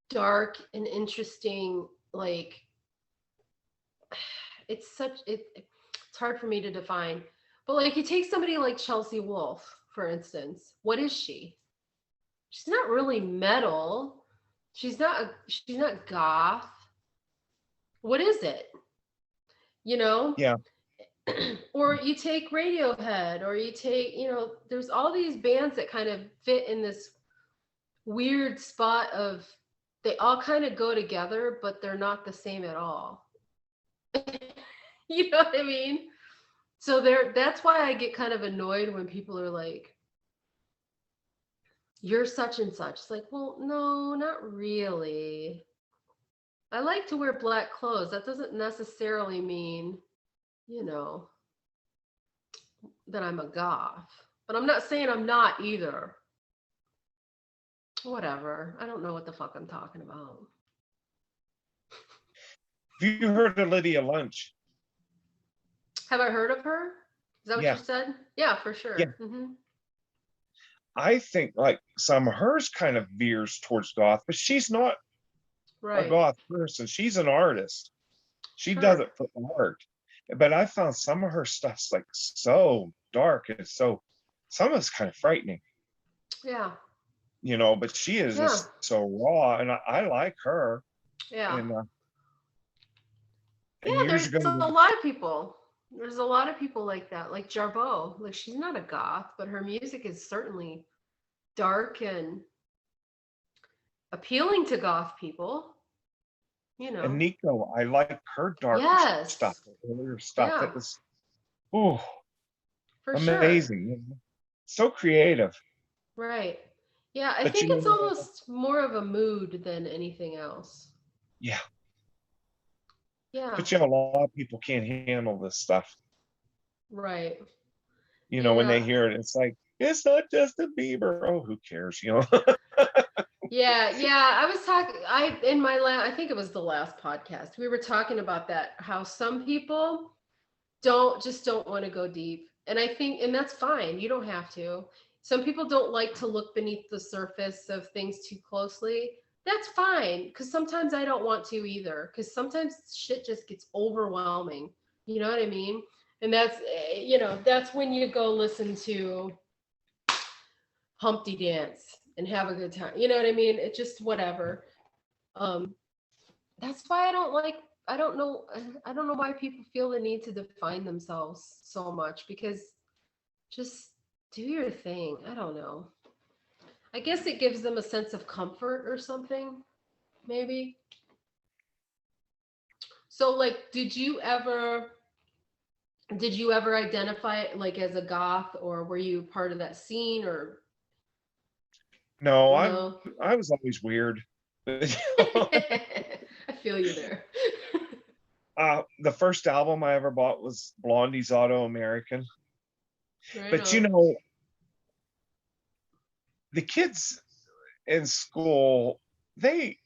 dark and interesting, like, it's hard for me to define. But like, you take somebody like Chelsea Wolfe, for instance. What is she? She's not really metal. She's not goth. What is it? You know? Yeah. Or you take Radiohead, or you take, there's all these bands that kind of fit in this weird spot of, they all kind of go together, but they're not the same at all. You know what I mean? So that's why I get kind of annoyed when people are like, you're such and such. It's like, well, no, not really. I like to wear black clothes. That doesn't necessarily mean, you know, that I'm a goth. But I'm not saying I'm not either. Whatever. I don't know what the fuck I'm talking about. Have you heard of Lydia Lunch? Have I heard of her? Is that what Yeah. you said? Yeah, for sure. Yeah. Mm-hmm. I think like some of hers kind of veers towards goth, but she's not a Right. goth person. She's an artist. She Sure. does it for art. But I found some of her stuff's like so dark and so some of it's kind of frightening. Yeah. But she is just so raw, and I like her. Yeah. And Yeah, years there's ago, a lot of people. There's a lot of people like that. Like Jarboe. Like, she's not a goth, but her music is certainly dark and appealing to goth people. and Nico, I like her darker Yes. stuff, earlier stuff. Yeah. That was for amazing. Sure. So creative. Right. Yeah, I But think it's almost more of a mood than anything else. Yeah. Yeah. But a lot of people can't handle this stuff. Right. When they hear it, it's like, it's not Justin Bieber. Oh, who cares? Yeah. I was talking. I think it was the last podcast. We were talking about that. How some people don't want to go deep, and I think, and that's fine. You don't have to. Some people don't like to look beneath the surface of things too closely. That's fine, because sometimes I don't want to either. Because sometimes shit just gets overwhelming. You know what I mean? And that's when you go listen to Humpty Dance and have a good time. You know what I mean? It's just whatever. That's why I don't know why people feel the need to define themselves so much, because just do your thing. I don't know. I guess it gives them a sense of comfort or something, maybe. So like, did you ever identify like as a goth, or were you part of that scene, or No, no? I was always weird. I feel you there. The first album I ever bought was Blondie's Auto American. Right But on. the kids in school, they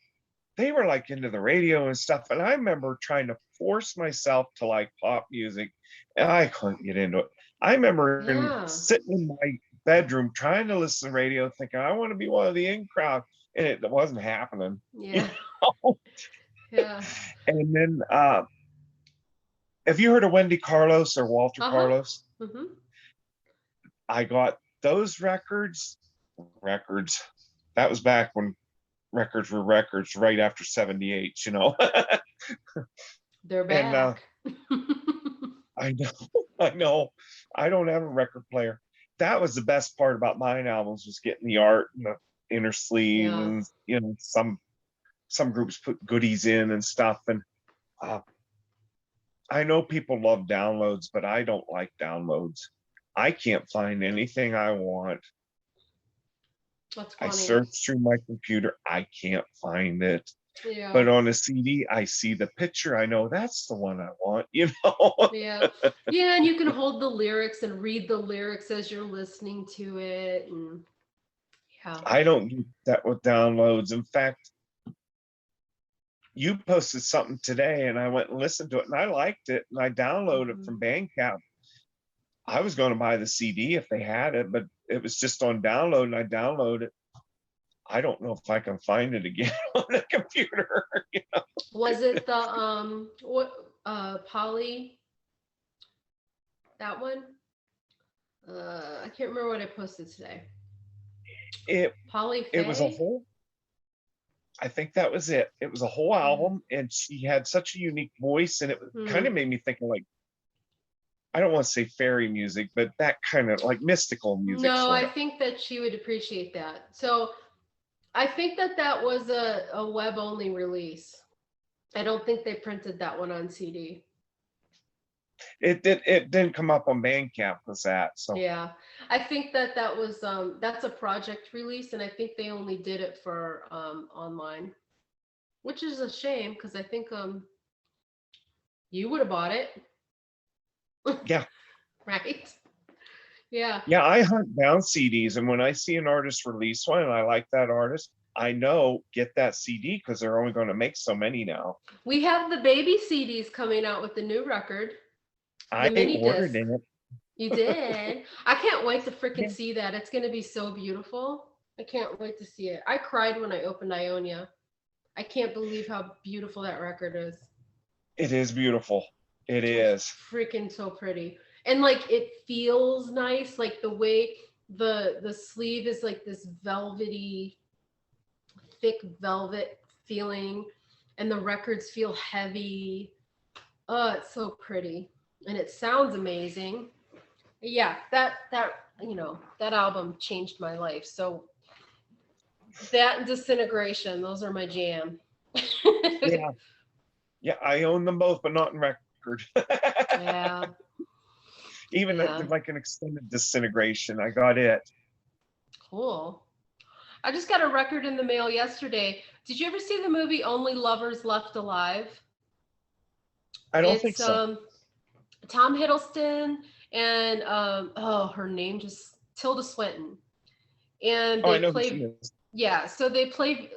were like into the radio and stuff. And I remember trying to force myself to like pop music, and I couldn't get into it. I remember sitting in my bedroom trying to listen to radio, thinking I want to be one of the in crowd, and it wasn't happening. Yeah. Yeah. And then have you heard of Wendy Carlos or Walter Uh-huh. Carlos? Hmm. I got those records. Records. That was back when records were records, right after 78, you know. They're And back. I know, I know. I don't have a record player. That was the best part about mine albums, was getting the art and the inner sleeve, Yeah. and you know, some groups put goodies in and stuff. And uh, I know people love downloads, but I don't like downloads. I can't find anything I want. That's I funny. search through my computer, I can't find it. Yeah. But on a CD, I see the picture. I know that's the one I want, you know? Yeah. Yeah, and you can hold the lyrics and read the lyrics as you're listening to it. And yeah. I don't get that with downloads. In fact, you posted something today and I went and listened to it and I liked it and I downloaded it from Bandcamp. I was going to buy the CD if they had it, but it was just on download and I downloaded it. I don't know if I can find it again on the computer. You know? Was it the what Polly, that one? I can't remember what I posted today. Polly It was a Faye? whole, I think that was it. It was a whole album and she had such a unique voice and it kind of made me think of, like, I don't want to say fairy music, but that kind of like mystical music. No, I sort of. think that she would appreciate that. So I think that that was a web only release. I don't think they printed that one on CD. It didn't come up on Bandcamp was that. So Yeah, I think that that was that's a project release, and I think they only did it for online, which is a shame because I think you would have bought it. yeah. Right? Yeah. Yeah, I hunt down CDs, and when I see an artist release one and I like that artist, I know get that CD because they're only going to make so many now. We have the baby CDs coming out with the new record. The I mini ordered disc. it. You did? I can't wait to freaking Yeah. see that. It's going to be so beautiful. I can't wait to see it. I cried when I opened Ionia. I can't believe how beautiful that record is. It is beautiful. It is. Freaking so pretty. And like it feels nice, like the way the sleeve is like this velvety, thick velvet feeling, and the records feel heavy. Oh, it's so pretty. And it sounds amazing. Yeah, that that album changed my life. So that and Disintegration, those are my jam. Yeah. Yeah, I own them both, but not in record. Yeah. Even like an extended Disintegration, I got it. Cool. I just got a record in the mail yesterday. Did you ever see the movie Only Lovers Left Alive? I don't think so. Tom Hiddleston and her name just Tilda Swinton. And I they know play, who she is. yeah, so they play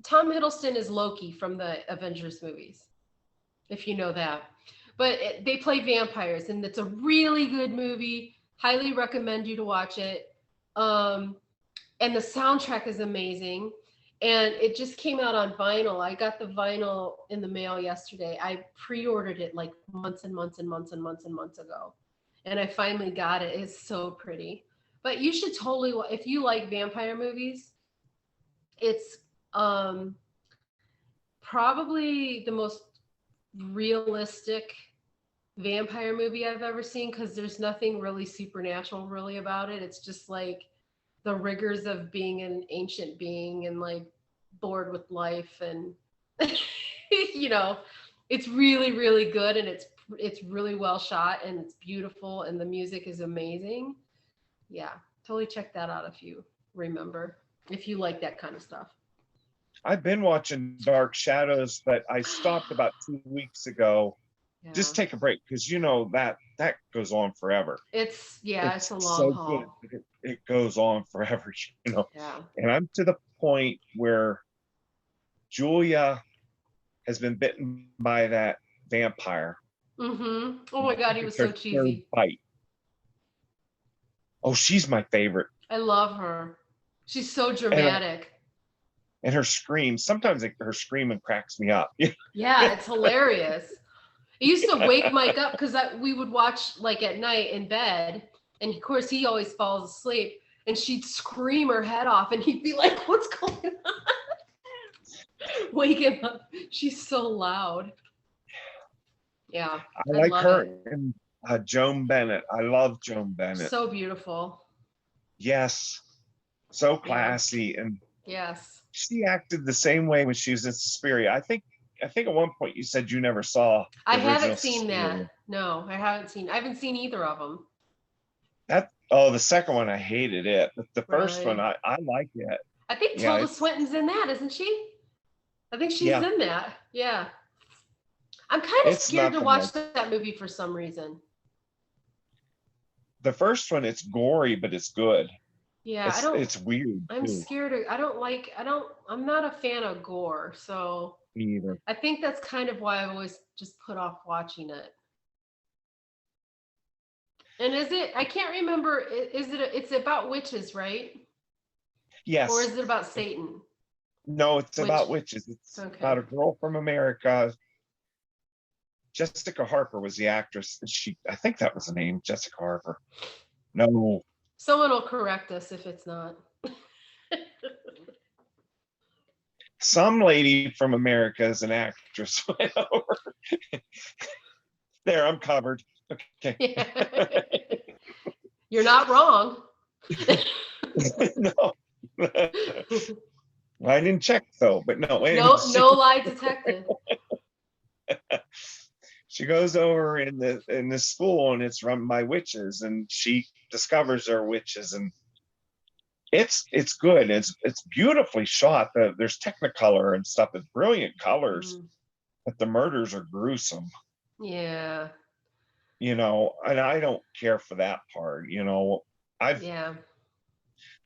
Tom Hiddleston is Loki from the Avengers movies, if you know that. But they play vampires, and it's a really good movie. Highly recommend you to watch it. And the soundtrack is amazing. And it just came out on vinyl. I got the vinyl in the mail yesterday. I pre-ordered it like months and months and months and months and months ago. And I finally got it. It's so pretty. But you should totally, if you like vampire movies, it's probably the most realistic vampire movie I've ever seen, because there's nothing really supernatural really about it. It's just like the rigors of being an ancient being and like bored with life, and it's really, really good, and it's really well shot, and it's beautiful, and the music is amazing. Yeah, totally check that out if you remember, if you like that kind of stuff. I've been watching Dark Shadows, but I stopped about 2 weeks ago. Yeah. Just take a break because that goes on forever. It's a long haul. Good. It goes on forever, Yeah. And I'm to the point where Julia has been bitten by that vampire. Mm-hmm. Oh my God, he was so cheesy. Bite. Oh, she's my favorite. I love her. She's so dramatic. And her scream, sometimes her screaming cracks me up. Yeah, it's hilarious. It used to wake Mike up because we would watch like at night in bed, and of course he always falls asleep, and she'd scream her head off, and he'd be like, "What's going on?" Wake him up. She's so loud. Yeah, I like love her it. and Joan Bennett. I love Joan Bennett. So beautiful. Yes, so classy, and Yes. she acted the same way when she was in Suspiria. I think at one point you said you never saw. I the haven't original seen Suspiria. that. No, I haven't seen either of them. The second one I hated it, but the first Really? one I like it. I think Yeah, Tilda Swinton's in that, isn't she? I think she's in that. Yeah. I'm kind of scared to watch that movie for some reason. The first one, it's gory, but it's good. Yeah, it's weird. I'm scared of, I'm not a fan of gore, so Me either. I think that's kind of why I've always just put off watching it. And I can't remember, it's about witches, right? Yes. Or is it about Satan? No, it's about witches. It's about a girl from America. Jessica Harper was the actress. I think that was the name, Jessica Harper. No. Someone will correct us if it's not. Some lady from America is an actress. There, I'm covered. Okay. Yeah. You're not wrong. No. I didn't check though, but no. No lie detected. She goes over in the school, and it's run by witches, and she discovers they're witches, and it's good. It's beautifully shot. There's Technicolor and stuff. It's brilliant colors, but the murders are gruesome. Yeah. And I don't care for that part.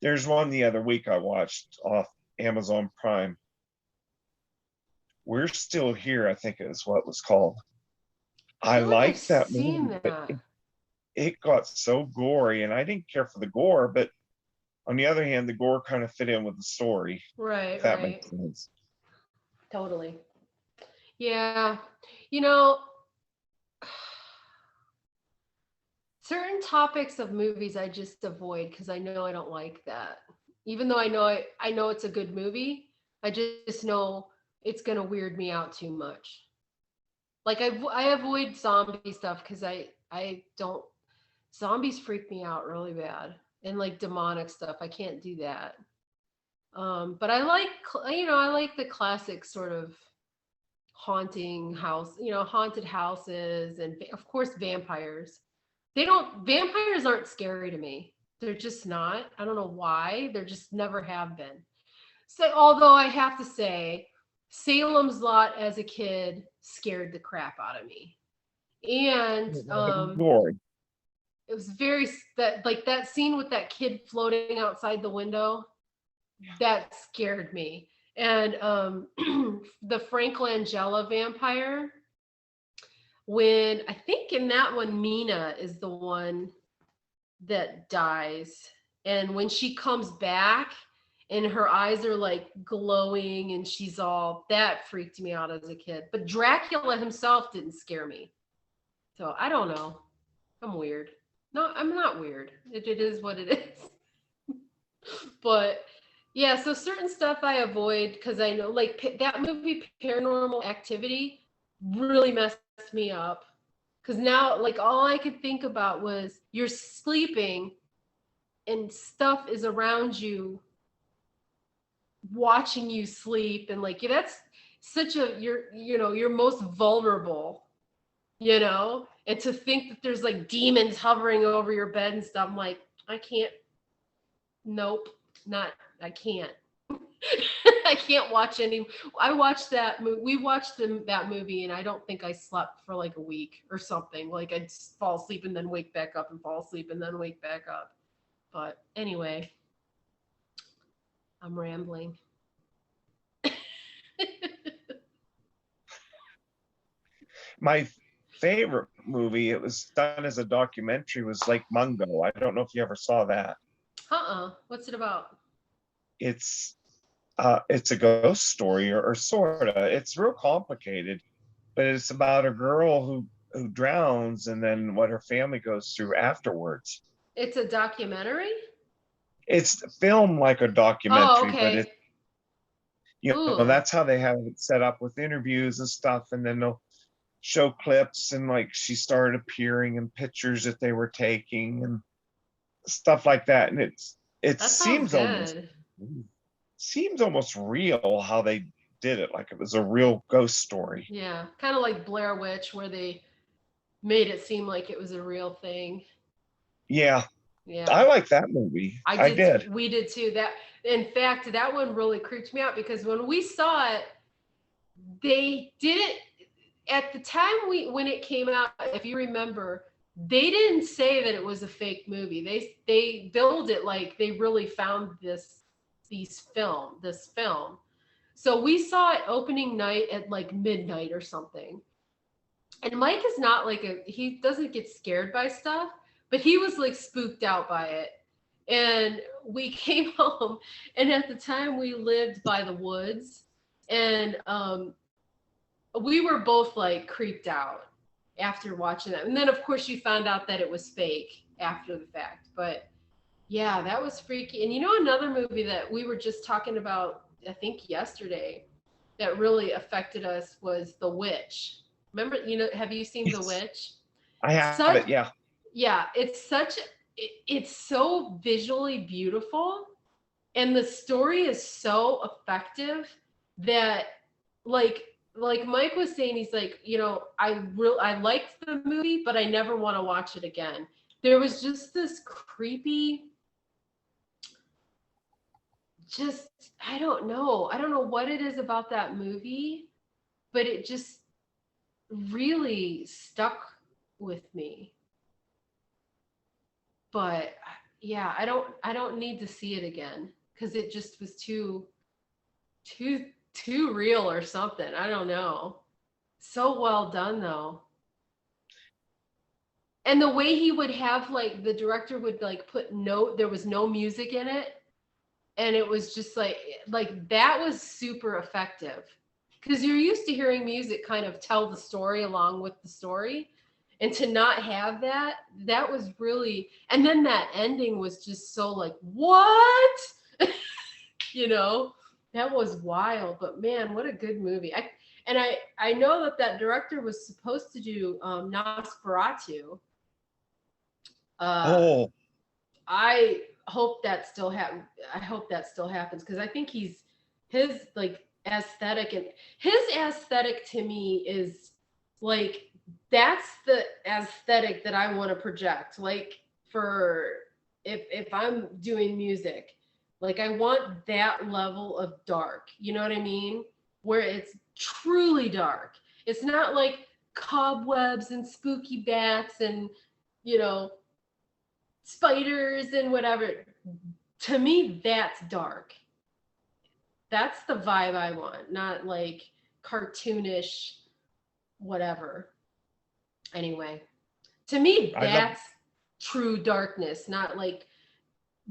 There's one the other week I watched off Amazon Prime. We're Still Here, I think is what it was called. I liked that movie, but it got so gory, and I didn't care for the gore, but on the other hand, the gore kind of fit in with the story. Right, if that makes sense. Totally. Yeah. Certain topics of movies I just avoid because I know I don't like that. Even though I know it's a good movie, I just know it's gonna weird me out too much. Like I avoid zombie stuff because I don't, zombies freak me out really bad, and like demonic stuff. I can't do that. But I like the classic sort of haunted houses, and of course vampires. Vampires aren't scary to me. They're just not. I don't know why. They're just never have been. So although I have to say, Salem's Lot as a kid scared the crap out of me. And it was that scene with that kid floating outside the window, that scared me. And the Frank Langella vampire, when I think in that one, Mina is the one that dies. And when she comes back and her eyes are like glowing and that freaked me out as a kid. But Dracula himself didn't scare me. So I don't know. I'm weird. No, I'm not weird. It is what it is. But yeah, so certain stuff I avoid because I know like that movie Paranormal Activity really messed me up. Because now like all I could think about was you're sleeping and stuff is around you watching you sleep, and like that's such you're most vulnerable, and to think that there's like demons hovering over your bed and stuff, I'm like, I can't, nope, I can't. I can't watch I watched that movie. We watched that movie, and I don't think I slept for like a week or something. Like I'd fall asleep and then wake back up and fall asleep and then wake back up. But anyway, I'm rambling. My favorite movie, it was done as a documentary, was Lake Mungo. I don't know if you ever saw that. What's it about? It's It's a ghost story, or sorta. It's real complicated, but it's about a girl who drowns, and then what her family goes through afterwards. It's a documentary? It's filmed like a Oh, documentary, but okay. Ooh, that's how they have it set up with interviews and stuff, and then they'll show clips, and like she started appearing in pictures that they were taking and stuff like that. And it that sounds good. seems almost real how they did it, like it was a real ghost story. Yeah, kind of like Blair Witch, where they made it seem like it was a real thing. Yeah, I Yeah, like that movie. I I did. did. We did too. That, in fact, that one really creeped me out because when we saw it, they didn't at the time when it came out. If you remember, they didn't say that it was a fake movie. They billed it like they really found this film. So we saw it opening night at like midnight or something. And Mike is not like he doesn't get scared by stuff, but he was like spooked out by it. And we came home, and at the time we lived by the woods, and we were both like creeped out after watching that. And then of course you found out that it was fake after the fact. But yeah, that was freaky. And you know another movie that we were just talking about, I think yesterday, that really affected us was The Witch. Remember, have you seen The Yes, Witch? I have Such it. Yeah, Yeah, it's so visually beautiful, and the story is so effective that like Mike was saying, he's like, I liked the movie, but I never want to watch it again. There was just this creepy, just I don't know what it is about that movie, but it just really stuck with me. But yeah, I don't need to see it again because it just was too too real or something. I don't know. So well done though. And the way he would have, like, the director would like put there was no music in it, and it was just like that was super effective because you're used to hearing music kind of tell the story along with the story, and to not have that was really. And then that ending was just so like, what? you know that was wild. But man, what a good movie. I know that director was supposed to do Nosferatu. uh oh, I hope that still happens because I think his like aesthetic, and his aesthetic to me is like, that's the aesthetic that I want to project. Like, for if I'm doing music, like I want that level of dark. You know what I mean? Where it's truly dark. It's not like cobwebs and spooky bats and you know spiders and whatever. To me, that's dark. That's the vibe I want, not like cartoonish whatever. Anyway, to me, I love that's true darkness, not like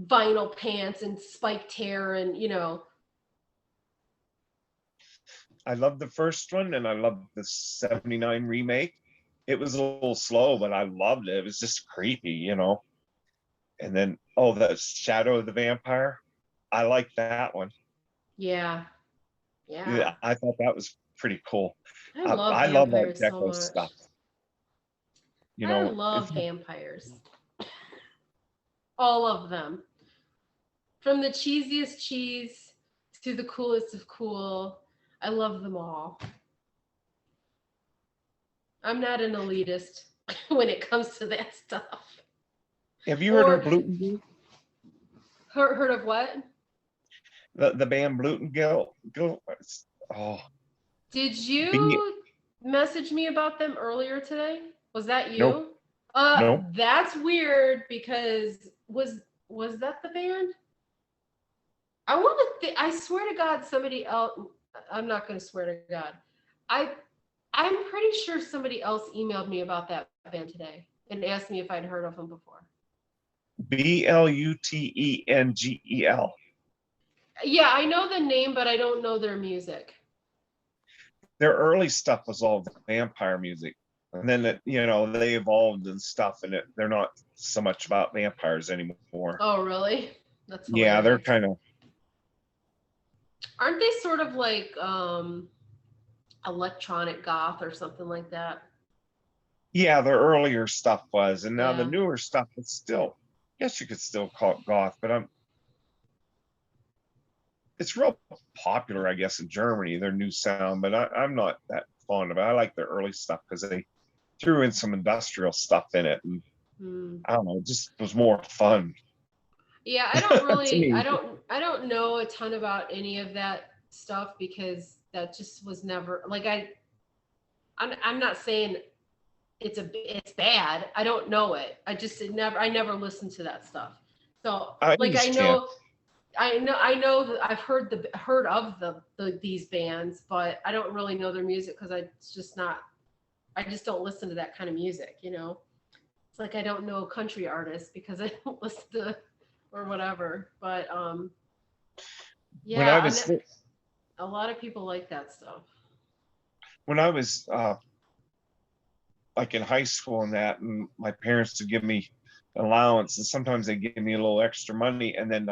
vinyl pants and spiked hair and I love the first one, and I love the '79 remake. It was a little slow, but I loved it. It was just creepy. And then, oh, the Shadow of the Vampire. I like that one. yeah, yeah. Yeah, I thought that was pretty cool. I love I love Art vampires so Deco much. stuff. I It's love vampires. All of them. From the cheesiest cheese to the coolest of cool. I love them all. I'm not an elitist when it comes to that stuff. have you heard of Or Blutengill? heard of what? The band Blutengill? Oh, Did B. you message me about them earlier today? Was that Nope, you? nope. That's weird because was that the band? I want to. I swear to God, somebody else. I'm not going to swear to God. I I'm pretty sure somebody else emailed me about that band today and asked me if I'd heard of them before. Blutengiel. Yeah, I know the name, but I don't know their music. Their early stuff was all vampire music, and then they evolved and stuff, and they're not so much about vampires anymore. Oh, really? That's Yeah, they're hilarious. kind of. Aren't they sort of like electronic goth or something like that? Yeah, their earlier stuff was, and now the Yeah. newer stuff is still, yes, you could still call it goth, but it's real popular, I guess, in Germany, their new sound, but I'm not that fond of it. I like their early stuff because they threw in some industrial stuff in it, and I don't know, it just was more fun. Yeah, I don't To really, me. I don't know a ton about any of that stuff because that just was never like I'm not saying it's bad. I don't know it. I never listened to that stuff. So I like understand. I know that I've heard of these bands, but I don't really know their music because I just don't listen to that kind of music, you know. It's like I don't know country artists because I don't listen to or whatever. But When I yeah, was a lot of people like that stuff. when I was like in high school and that, and my parents would give me allowance, and sometimes they give me a little extra money, and then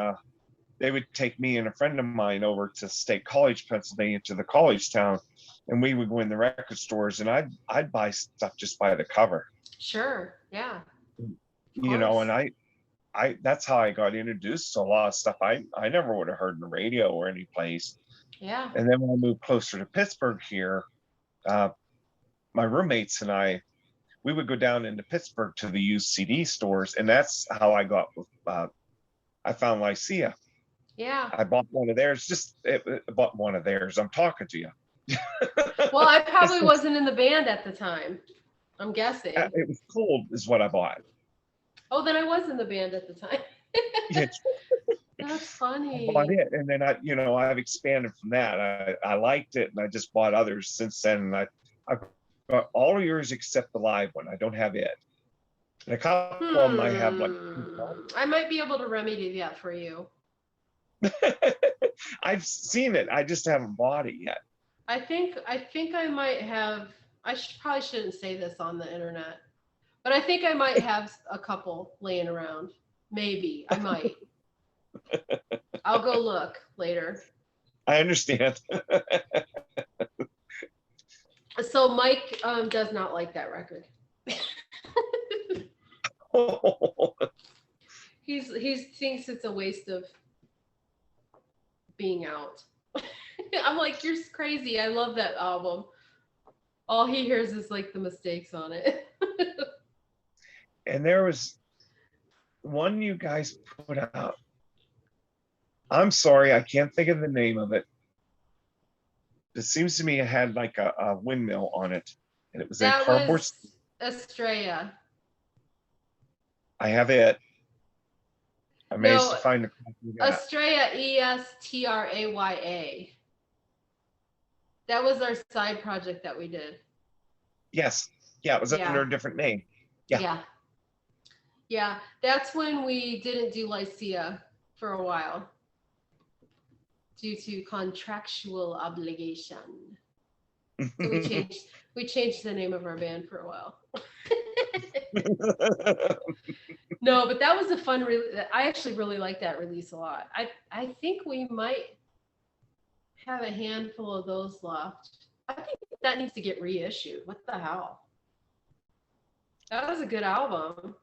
they would take me and a friend of mine over to State College, Pennsylvania, to the college town, and we would go in the record stores, and I'd buy stuff just by the cover. Sure. Yeah. Of And course. I that's how I got introduced to a lot of stuff I never would have heard in the radio or any place. Yeah. And then when I moved closer to Pittsburgh here, uh, my roommates and we would go down into Pittsburgh to the used CD stores, and that's how I found Lycia. Yeah. I bought one of theirs. Bought one of theirs. I'm talking to you. Well, I probably wasn't in the band at the time. I'm guessing. It was cold, is what I bought. Oh, then I was in the band at the time. Yeah, That's I funny. bought it, and then I've expanded from that. I liked it, and I just bought others since then. And I've got all of yours except the live one. I don't have it. And a couple of them I have like. I might be able to remedy that for you. I've seen it. I just haven't bought it yet. I think I might have. Probably shouldn't say this on the internet, but I think I might have a couple laying around. Maybe I might. I'll go look later. I understand. So Mike does not like that record. He thinks it's a waste of being out. I'm like, you're crazy. I love that album. All he hears is like the mistakes on it. And there was one you guys put out. I'm sorry, I can't think of the name of it. It seems to me it had like a windmill on it, and it was a cardboard. Was Estrella. I have it. I managed to find a copy of that. Estrella, Estraya. That was our side project that we did. Yes. Yeah, it was under a different name. Yeah. Yeah. That's when we didn't do Lycia for a while due to contractual obligation. So we changed the name of our band for a while. No, but that was a fun I actually really like that release a lot. I think we might have a handful of those left. I think that needs to get reissued. What the hell? That was a good album.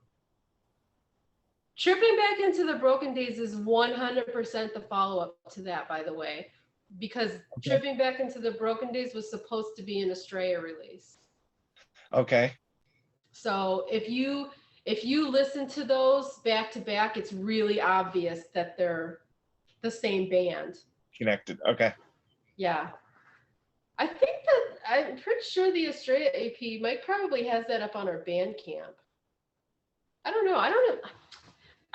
Tripping Back into the Broken Days is 100% the follow-up to that, by the way, because Tripping Back into the Broken Days was supposed to be an Estrella release. Okay. So if you listen to those back to back, it's really obvious that they're the same band. Connected. Okay. Yeah. I'm pretty sure the Estrella AP, Mike probably has that up on our Bandcamp. I don't know.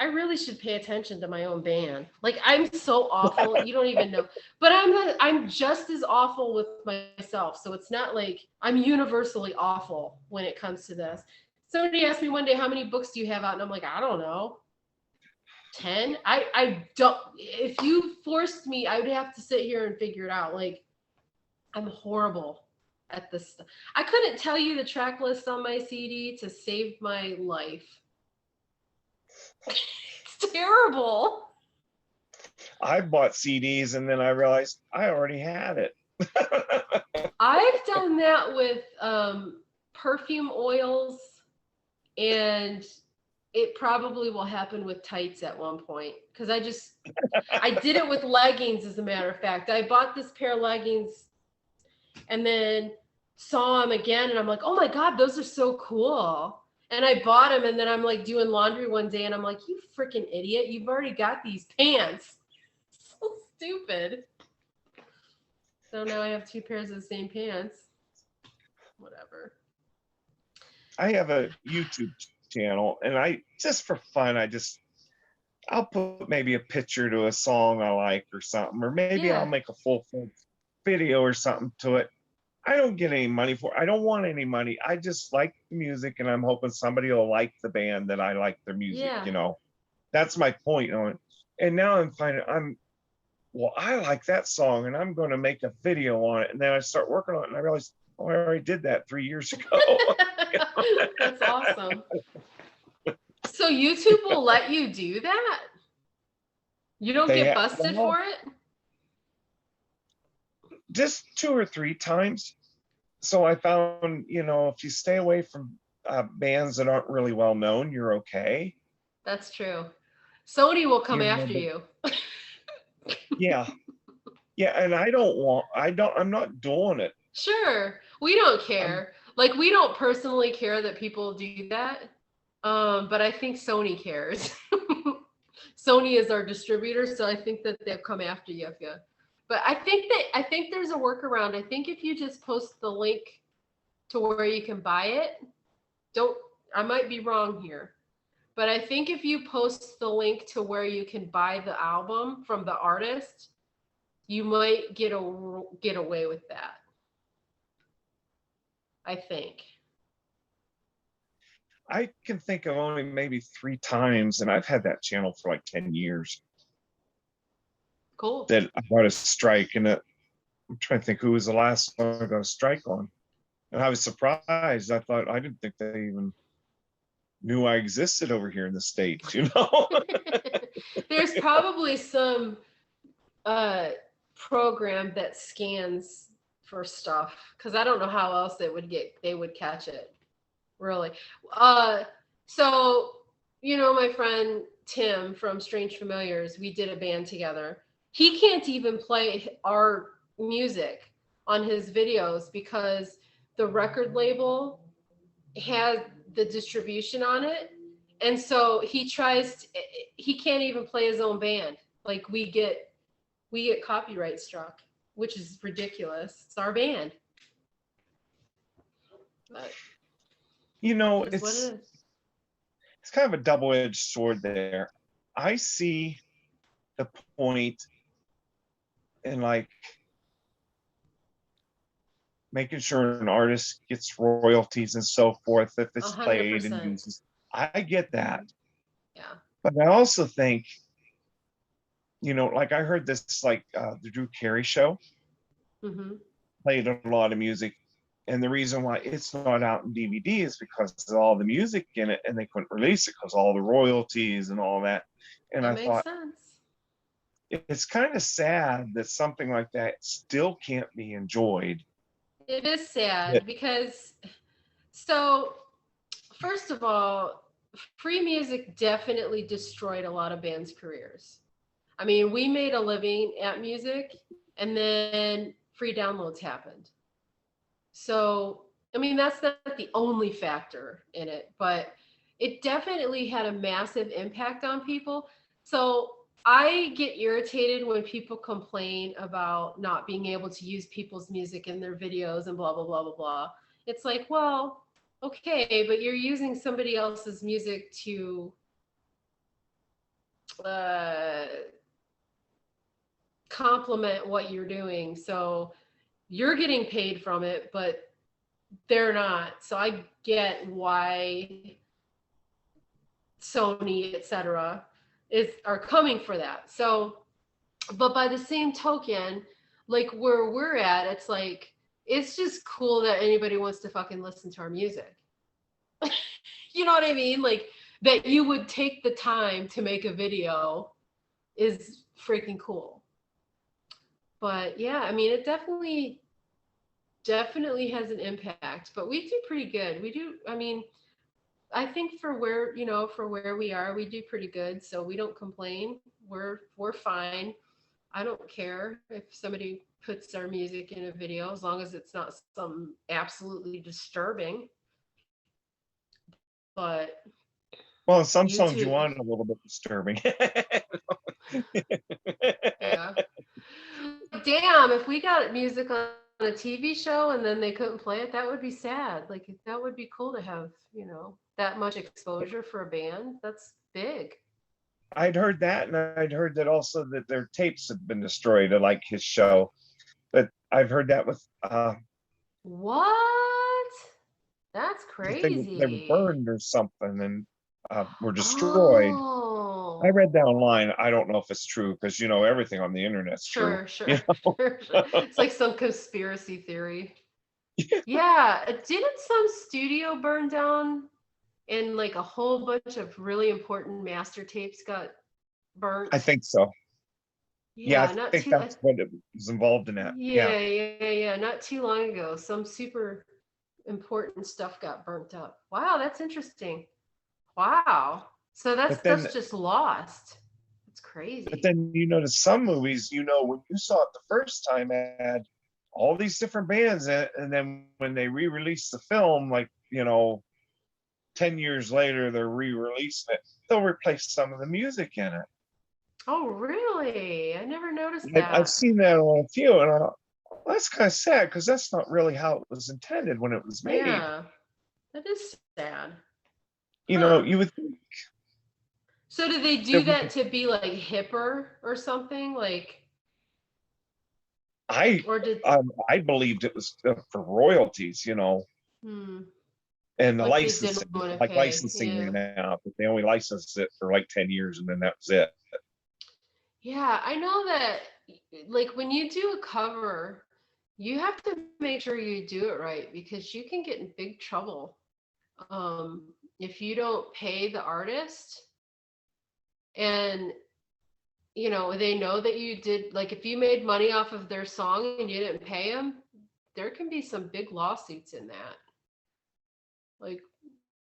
I really should pay attention to my own band. Like, I'm so awful, you don't even know. But I'm just as awful with myself. So it's not like I'm universally awful when it comes to this. Somebody asked me one day, how many books do you have out? And I'm like, I don't know. 10. I don't, if you forced me, I would have to sit here and figure it out. Like, I'm horrible at this stuff. I couldn't tell you the track list on my CD to save my life. It's terrible. I bought CDs and then I realized I already had it. I've done that with perfume oils, and it probably will happen with tights at one point, because I did it with leggings, as a matter of fact. I bought this pair of leggings and then saw them again, and I'm like, oh my God, those are so cool. And I bought them, and then I'm like doing laundry one day, and I'm like, you freaking idiot, you've already got these pants. So stupid. So now I have 2 pairs of the same pants. Whatever. I have a YouTube channel, and I just for fun, I'll put maybe a picture to a song I like or something, or maybe I'll make a full video or something to it. I don't get any money for it. I don't want any money. I just like the music, and I'm hoping somebody will like the band that I like their music, you know. That's my point on it. And now I'm finding well, I like that song, and I'm going to make a video on it. And then I start working on it, and I realize, oh, I already did that 3 years ago. That's awesome. So YouTube will let you do that? You don't get busted for it? Just 2 or 3 times. So I found, you know, if you stay away from bands that aren't really well known, you're okay. That's true. Sony will come after you. Yeah. Yeah, and I'm not doing it. Sure. We don't care. Like, we don't personally care that people do that. But I think Sony cares. Sony is our distributor, so I think that they'll come after you if you. But I think there's a workaround. I think if you just post the link to where you can buy it, I might be wrong here, but I think if you post the link to where you can buy the album from the artist, you might get away with that. I think. I can think of only maybe 3 times, and I've had that channel for like 10 years. Cool. That I got a strike, and I'm trying to think who was the last one I got a strike on. And I was surprised. I didn't think they even knew I existed over here in the States, you know? There's probably some program that scans for stuff, because I don't know how else they would catch it. Really. So, you know, my friend Tim from Strange Familiars, we did a band together. He can't even play our music on his videos because the record label has the distribution on it. And so he can't even play his own band. Like, we get copyright struck, which is ridiculous. It's our band. But you know, it's kind of a double-edged sword there. I see the point in, like, making sure an artist gets royalties and so forth if it's 100%. Played and uses. I get that. Yeah. But I also think, you know, like I heard this, like the Drew Carey show played a lot of music. And the reason why it's not out in DVD is because of all the music in it, and they couldn't release it because all the royalties and all that. And that I thought, sense. It's kind of sad that something like that still can't be enjoyed. It is sad because, so first of all, free music definitely destroyed a lot of bands' careers. I mean, we made a living at music, and then free downloads happened. So, I mean, that's not the only factor in it, but it definitely had a massive impact on people. So I get irritated when people complain about not being able to use people's music in their videos and blah, blah, blah, blah, blah. It's like, well, okay, but you're using somebody else's music to complement what you're doing. So you're getting paid from it, but they're not. So I get why Sony, etc., are coming for that. So, but by the same token, like where we're at, it's like it's just cool that anybody wants to fucking listen to our music. You know what I mean? Like that you would take the time to make a video is freaking cool. But yeah, I mean, it definitely has an impact, but we do pretty good. We do, I mean, I think for where, for where we are, we do pretty good. So we don't complain. We're fine. I don't care if somebody puts our music in a video, as long as it's not some absolutely disturbing. But well, some songs you want a little bit disturbing. Yeah. Damn, if we got music on a TV show and then they couldn't play it, that would be sad. Like that would be cool to have, that much exposure for a band. That's big. I'd heard that, and I'd heard that also that their tapes have been destroyed, like his show. But I've heard that with what? That's crazy. They were burned or something and were destroyed. Oh. I read that online. I don't know if it's true because everything on the internet's true. Sure. It's like some conspiracy theory. Yeah. Didn't some studio burn down and like a whole bunch of really important master tapes got burnt? I think so. Yeah, I think that's what it was involved in that. Yeah. Not too long ago, some super important stuff got burnt up. Wow, that's interesting. Wow. So that's just lost. It's crazy. But then to some movies, when you saw it the first time, it had all these different bands, and then when they re-release the film, like 10 years later, they're re-releasing it. They'll replace some of the music in it. Oh, really? I never noticed that. I've seen that on a few, and I thought, well, that's kind of sad because that's not really how it was intended when it was made. Yeah, that is sad. You would think. So did they do that to be like hipper or something? Like, I believed it was for royalties, and the licensing, licensing now, but they only licensed it for like 10 years and then that was it. Yeah, I know that like when you do a cover, you have to make sure you do it right because you can get in big trouble if you don't pay the artist. And they know that you did, like if you made money off of their song and you didn't pay them, there can be some big lawsuits in that. Like,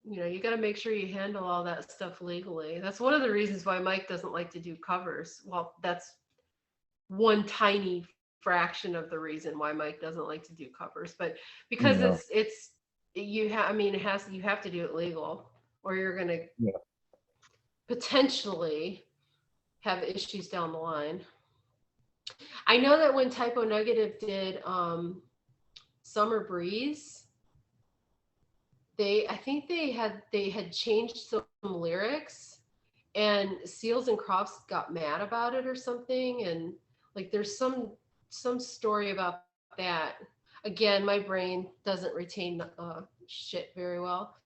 you got to make sure you handle all that stuff legally. That's one of the reasons why Mike doesn't like to do covers. Well, that's one tiny fraction of the reason why Mike doesn't like to do covers, but because you have to do it legal or you're going to potentially have issues down the line. I know that when Typo Negative did Summer Breeze, I think they had changed some lyrics and Seals and Crofts got mad about it or something, and like there's some story about that. Again, my brain doesn't retain shit very well.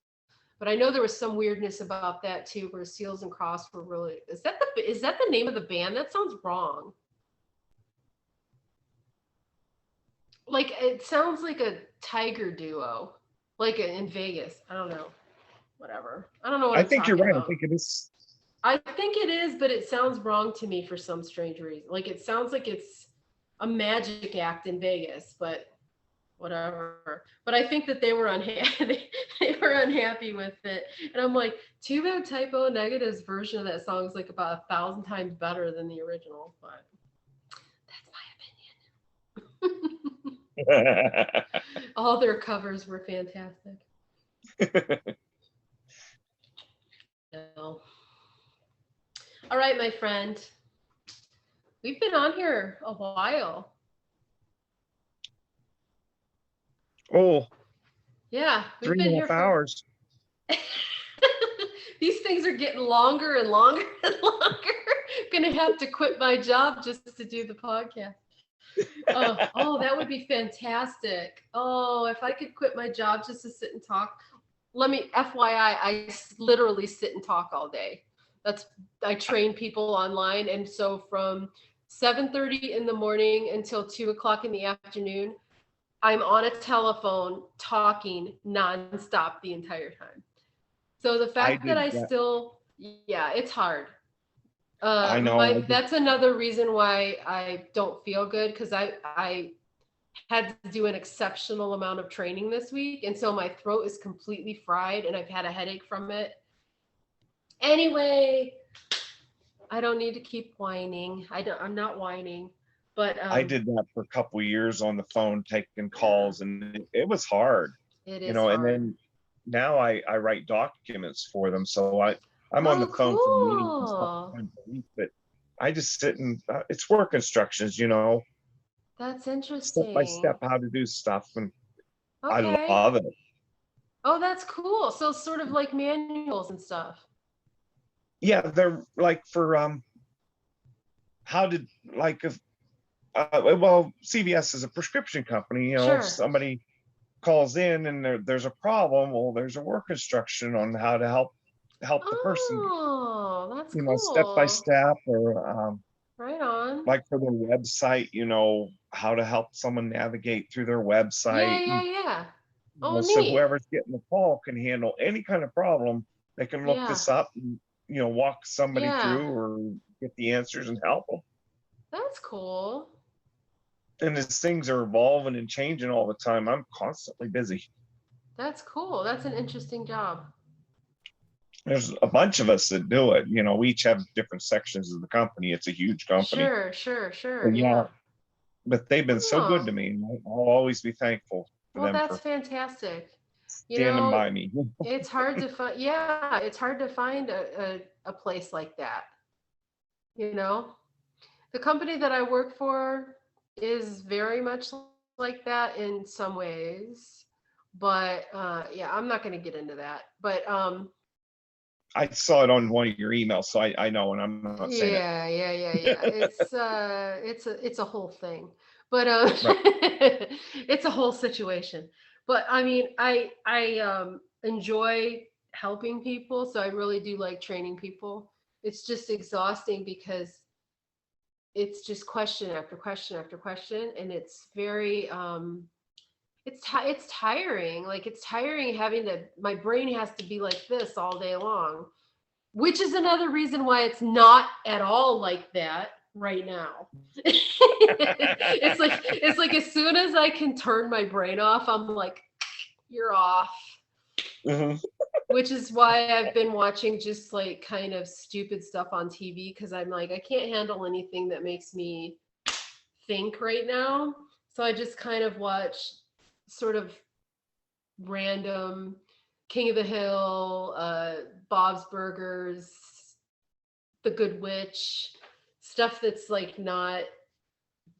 But I know there was some weirdness about that too, where Seals and Crofts were really. Is that the name of the band? That sounds wrong. Like it sounds like a tiger duo, like in Vegas. I don't know. Whatever. I don't know what. I think you're right. I think it is. I think it is, but it sounds wrong to me for some strange reason. Like it sounds like it's a magic act in Vegas, but. Whatever. But I think that they were unhappy. They were unhappy with it. And I'm like, too bad Typo Negative's version of that song is like about 1,000 times better than the original. But that's my opinion. All their covers were fantastic. No. All right, my friend. We've been on here a while. Oh, yeah, we've been here 3.5 hours. These things are getting longer and longer and longer. I'm gonna have to quit my job just to do the podcast. Oh, that would be fantastic. Oh, if I could quit my job just to sit and talk. FYI, I literally sit and talk all day. I train people online. And so from 7:30 in the morning until 2 o'clock in the afternoon, I'm on a telephone talking nonstop the entire time. So the I fact that did I that. still, yeah, it's hard. I know. I did. That's another reason why I don't feel good, because I had to do an exceptional amount of training this week, and so my throat is completely fried, and I've had a headache from it. Anyway, I don't need to keep whining. I'm not whining, but I did that for a couple of years on the phone, taking calls, and it was hard, it you is know. And hard. then now I write documents for them, so I'm on the Oh, phone for meetings a couple cool. times a week, but I just sit and it's work instructions, you know, That's step by interesting. step how to do stuff, and I Okay. love it. Oh, that's cool. So sort of like manuals and stuff. Yeah, they're like for how did like if well, CVS is a prescription company, you know, if Sure. somebody calls in and there's a problem, well, there's a work instruction on how to help the person, Oh, that's you know, step by cool. step, or Right on. like for their website, you know, how to help someone navigate through their Yeah, website. yeah, And, yeah. you Oh, know, so neat. whoever's getting the call can handle any kind of problem. They can look Yeah. this up and, you know, walk somebody Yeah. through or get the answers and help them. That's cool. And as things are evolving and changing all the time, I'm constantly busy. That's cool. That's an interesting job. There's a bunch of us that do it. You know, we each have different sections of the company. It's a huge company. Sure, sure, sure. But yeah, Yeah. but they've been so good Oh, to me. And I'll always be thankful for well, them that's for fantastic. You standing know, by me. it's hard to find, yeah, it's hard to find a place like that. You know, the company that I work for is very much like that in some ways. But yeah, I'm not going to get into that. But I saw it on one of your emails, so I know, and I'm not saying it. yeah, yeah, yeah, yeah. It's a whole thing. But Right. it's a whole situation. But I mean, I enjoy helping people, so I really do like training people. It's just exhausting because it's just question after question after question, and it's very it's tiring. Like it's tiring having to, my brain has to be like this all day long, which is another reason why it's not at all like that right now. It's like as soon as I can turn my brain off, I'm like, you're off. Mhm. Which is why I've been watching just like kind of stupid stuff on TV, because I'm like, I can't handle anything that makes me think right now. So I just kind of watch sort of random King of the Hill, Bob's Burgers, The Good Witch, stuff that's like not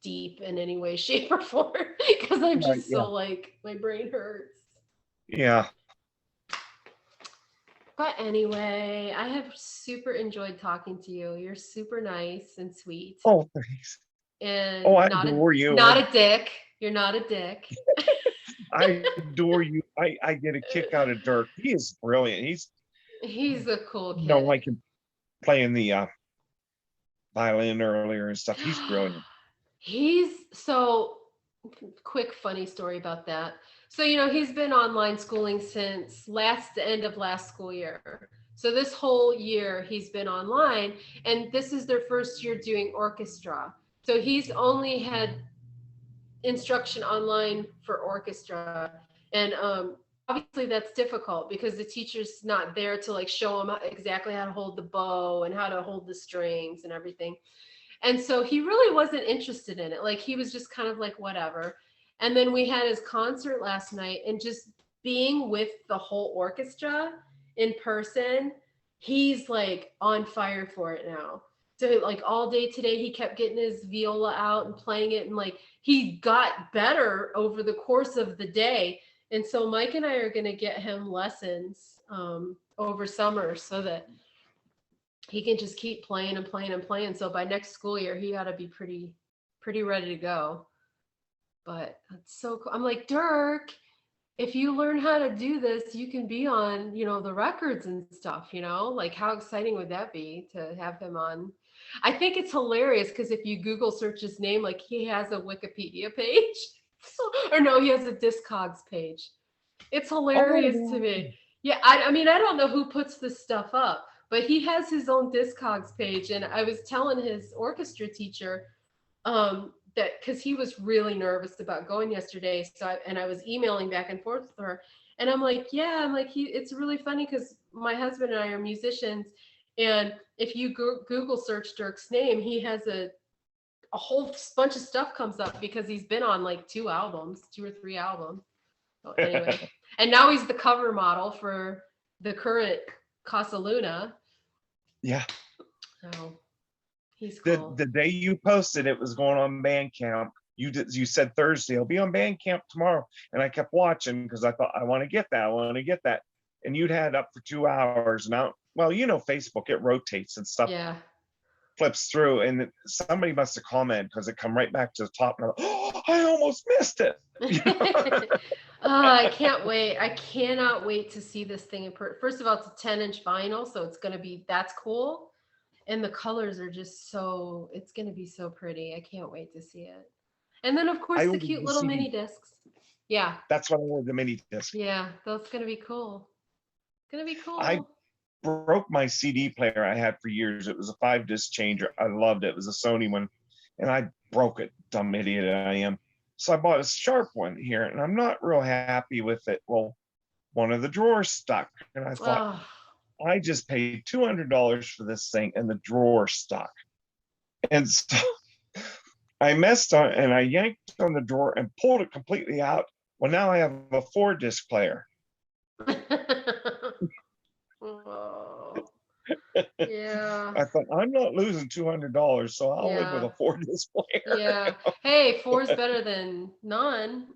deep in any way, shape, or form, because I'm Right. just Yeah. so like, my brain hurts. Yeah. But anyway, I have super enjoyed talking to you. You're super nice and sweet, Oh, thanks. Oh, and I not a adore you. not a dick. You're not a dick. I adore you. I get a kick out of Dirk. He is brilliant. He's, He's a cool you know, kid. like playing the violin earlier and stuff. He's brilliant. He's so quick funny story about that. So, he's been online schooling since the end of last school year. So this whole year he's been online, and this is their first year doing orchestra. So he's only had instruction online for orchestra, and obviously that's difficult because the teacher's not there to like show him exactly how to hold the bow and how to hold the strings and everything. And so he really wasn't interested in it. Like he was just kind of like, whatever. And then we had his concert last night, and just being with the whole orchestra in person, he's like on fire for it now. So like all day today, he kept getting his viola out and playing it. And like he got better over the course of the day. And so Mike and I are going to get him lessons over summer so that he can just keep playing and playing and playing. So by next school year, he ought to be pretty ready to go. But that's so cool. I'm like, Dirk, if you learn how to do this, you can be on, the records and stuff, like how exciting would that be to have him on? I think it's hilarious because if you Google search his name, like he has a Wikipedia page. Or no, he has a Discogs page. It's hilarious to me. Yeah, I mean, I don't know who puts this stuff up, but he has his own Discogs page. And I was telling his orchestra teacher, that because he was really nervous about going yesterday. So I was emailing back and forth with her, and I'm like, yeah, I'm like, it's really funny because my husband and I are musicians, and if you Google search Dirk's name, he has a whole bunch of stuff comes up because he's been on like 2 or 3 albums. So anyway, and now he's the cover model for the current Casa Luna. Yeah. So he's cool. The day you posted it was going on Bandcamp. You said Thursday, it'll be on Bandcamp tomorrow. And I kept watching because I thought, I want to get that. And you'd had it up for 2 hours. Now, well, Facebook, it rotates and stuff. Yeah. Flips through, and somebody must have commented because it come right back to the top. And I almost missed it. I can't wait. I cannot wait to see this thing in First of all, it's a 10-inch vinyl, so it's going to be, that's cool. And the colors are just it's going to be so pretty. I can't wait to see it. And then, of course, the cute little mini discs. Yeah. That's what I wanted, the mini disc. Yeah, that's going to be cool. Going to be cool. I broke my CD player I had for years. It was a 5-disc changer. I loved it. It was a Sony one, and I broke it. Dumb idiot I am. So I bought a sharp one here, and I'm not real happy with it. Well, one of the drawers stuck, and I thought, I just paid $200 for this thing, and the drawer stuck. And so I messed on, and I yanked on the drawer and pulled it completely out. Well, now I have a 4-disc player. Yeah. I thought, I'm not losing $200, so I'll live with a 4-disc player. Yeah. Hey, 4 is better than none.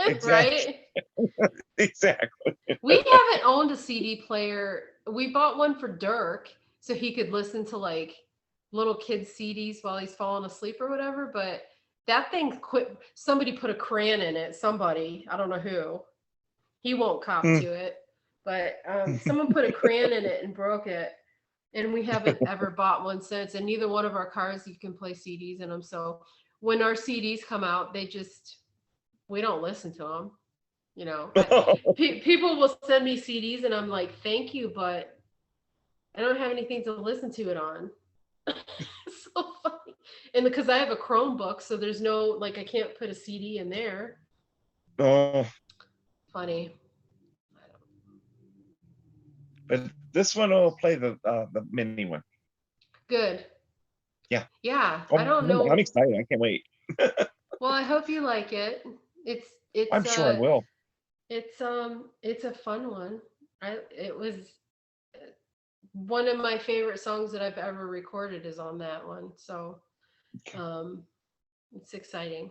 Exactly. Right? Exactly. We haven't owned a CD player. We bought one for Dirk so he could listen to like little kids' CDs while he's falling asleep or whatever. But that thing quit. Somebody put a crayon in it. Somebody, I don't know who. He won't cop to it. But someone put a crayon in it and broke it. And we haven't ever bought one since. And neither one of our cars, you can play CDs in them. So when our CDs come out, we don't listen to them. People will send me CDs and I'm like, thank you, but I don't have anything to listen to it on. It's so funny. And because I have a Chromebook, so there's no, I can't put a CD in there. Oh. Funny. But this one will play the mini one. Good. Yeah. Yeah. I don't know. I'm excited. I can't wait. Well, I hope you like it. It's I'm sure I will. It's a fun one. It was one of my favorite songs that I've ever recorded is on that one. So it's exciting.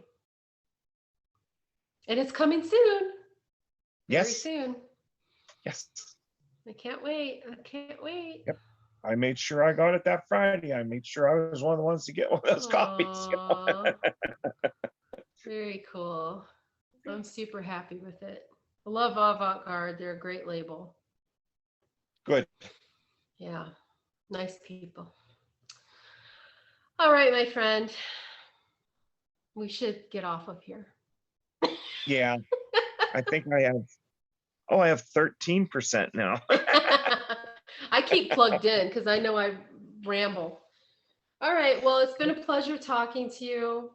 And it's coming soon. Yes. Very soon. Yes. I can't wait. Yep. I made sure I got it that Friday. I made sure I was one of the ones to get one of those copies. Very cool. I'm super happy with it. I love Avant-Garde. They're a great label. Good. Yeah. Nice people. All right, my friend. We should get off of here. Yeah. I think I have 13% now. I keep plugged in because I know I ramble. All right. Well, it's been a pleasure talking to you.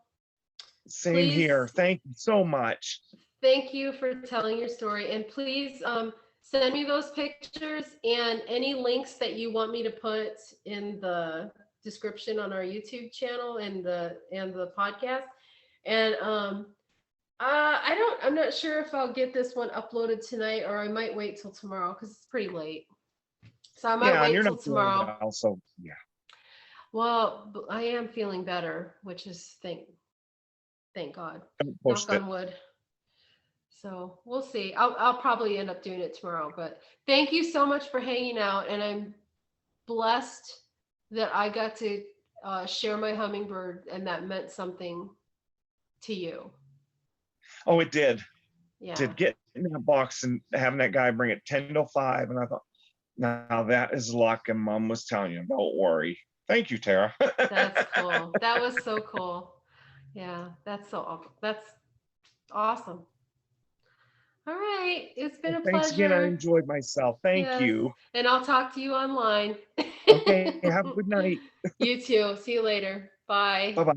Same here. Thank you so much. Thank you for telling your story. And please send me those pictures and any links that you want me to put in the description on our YouTube channel and the podcast. And I'm not sure if I'll get this one uploaded tonight or I might wait till tomorrow because it's pretty late. So I might wait till tomorrow. Also, yeah. Well, I am feeling better, which is thank God. Knock on wood. So we'll see. I'll probably end up doing it tomorrow, but thank you so much for hanging out. And I'm blessed that I got to share my hummingbird and that meant something to you. Oh, it did. to get in that box and having that guy bring it 10 to 5. And I thought, now that is luck. And Mom was telling you, don't worry. Thank you, Tara. That's cool. That was so cool. Yeah, that's awesome. All right. It's been a Thanks again. I pleasure. enjoyed myself. Thank Yes. you. And I'll talk to you online. Okay. Have a good night. You too. See you later. Bye. Bye-bye.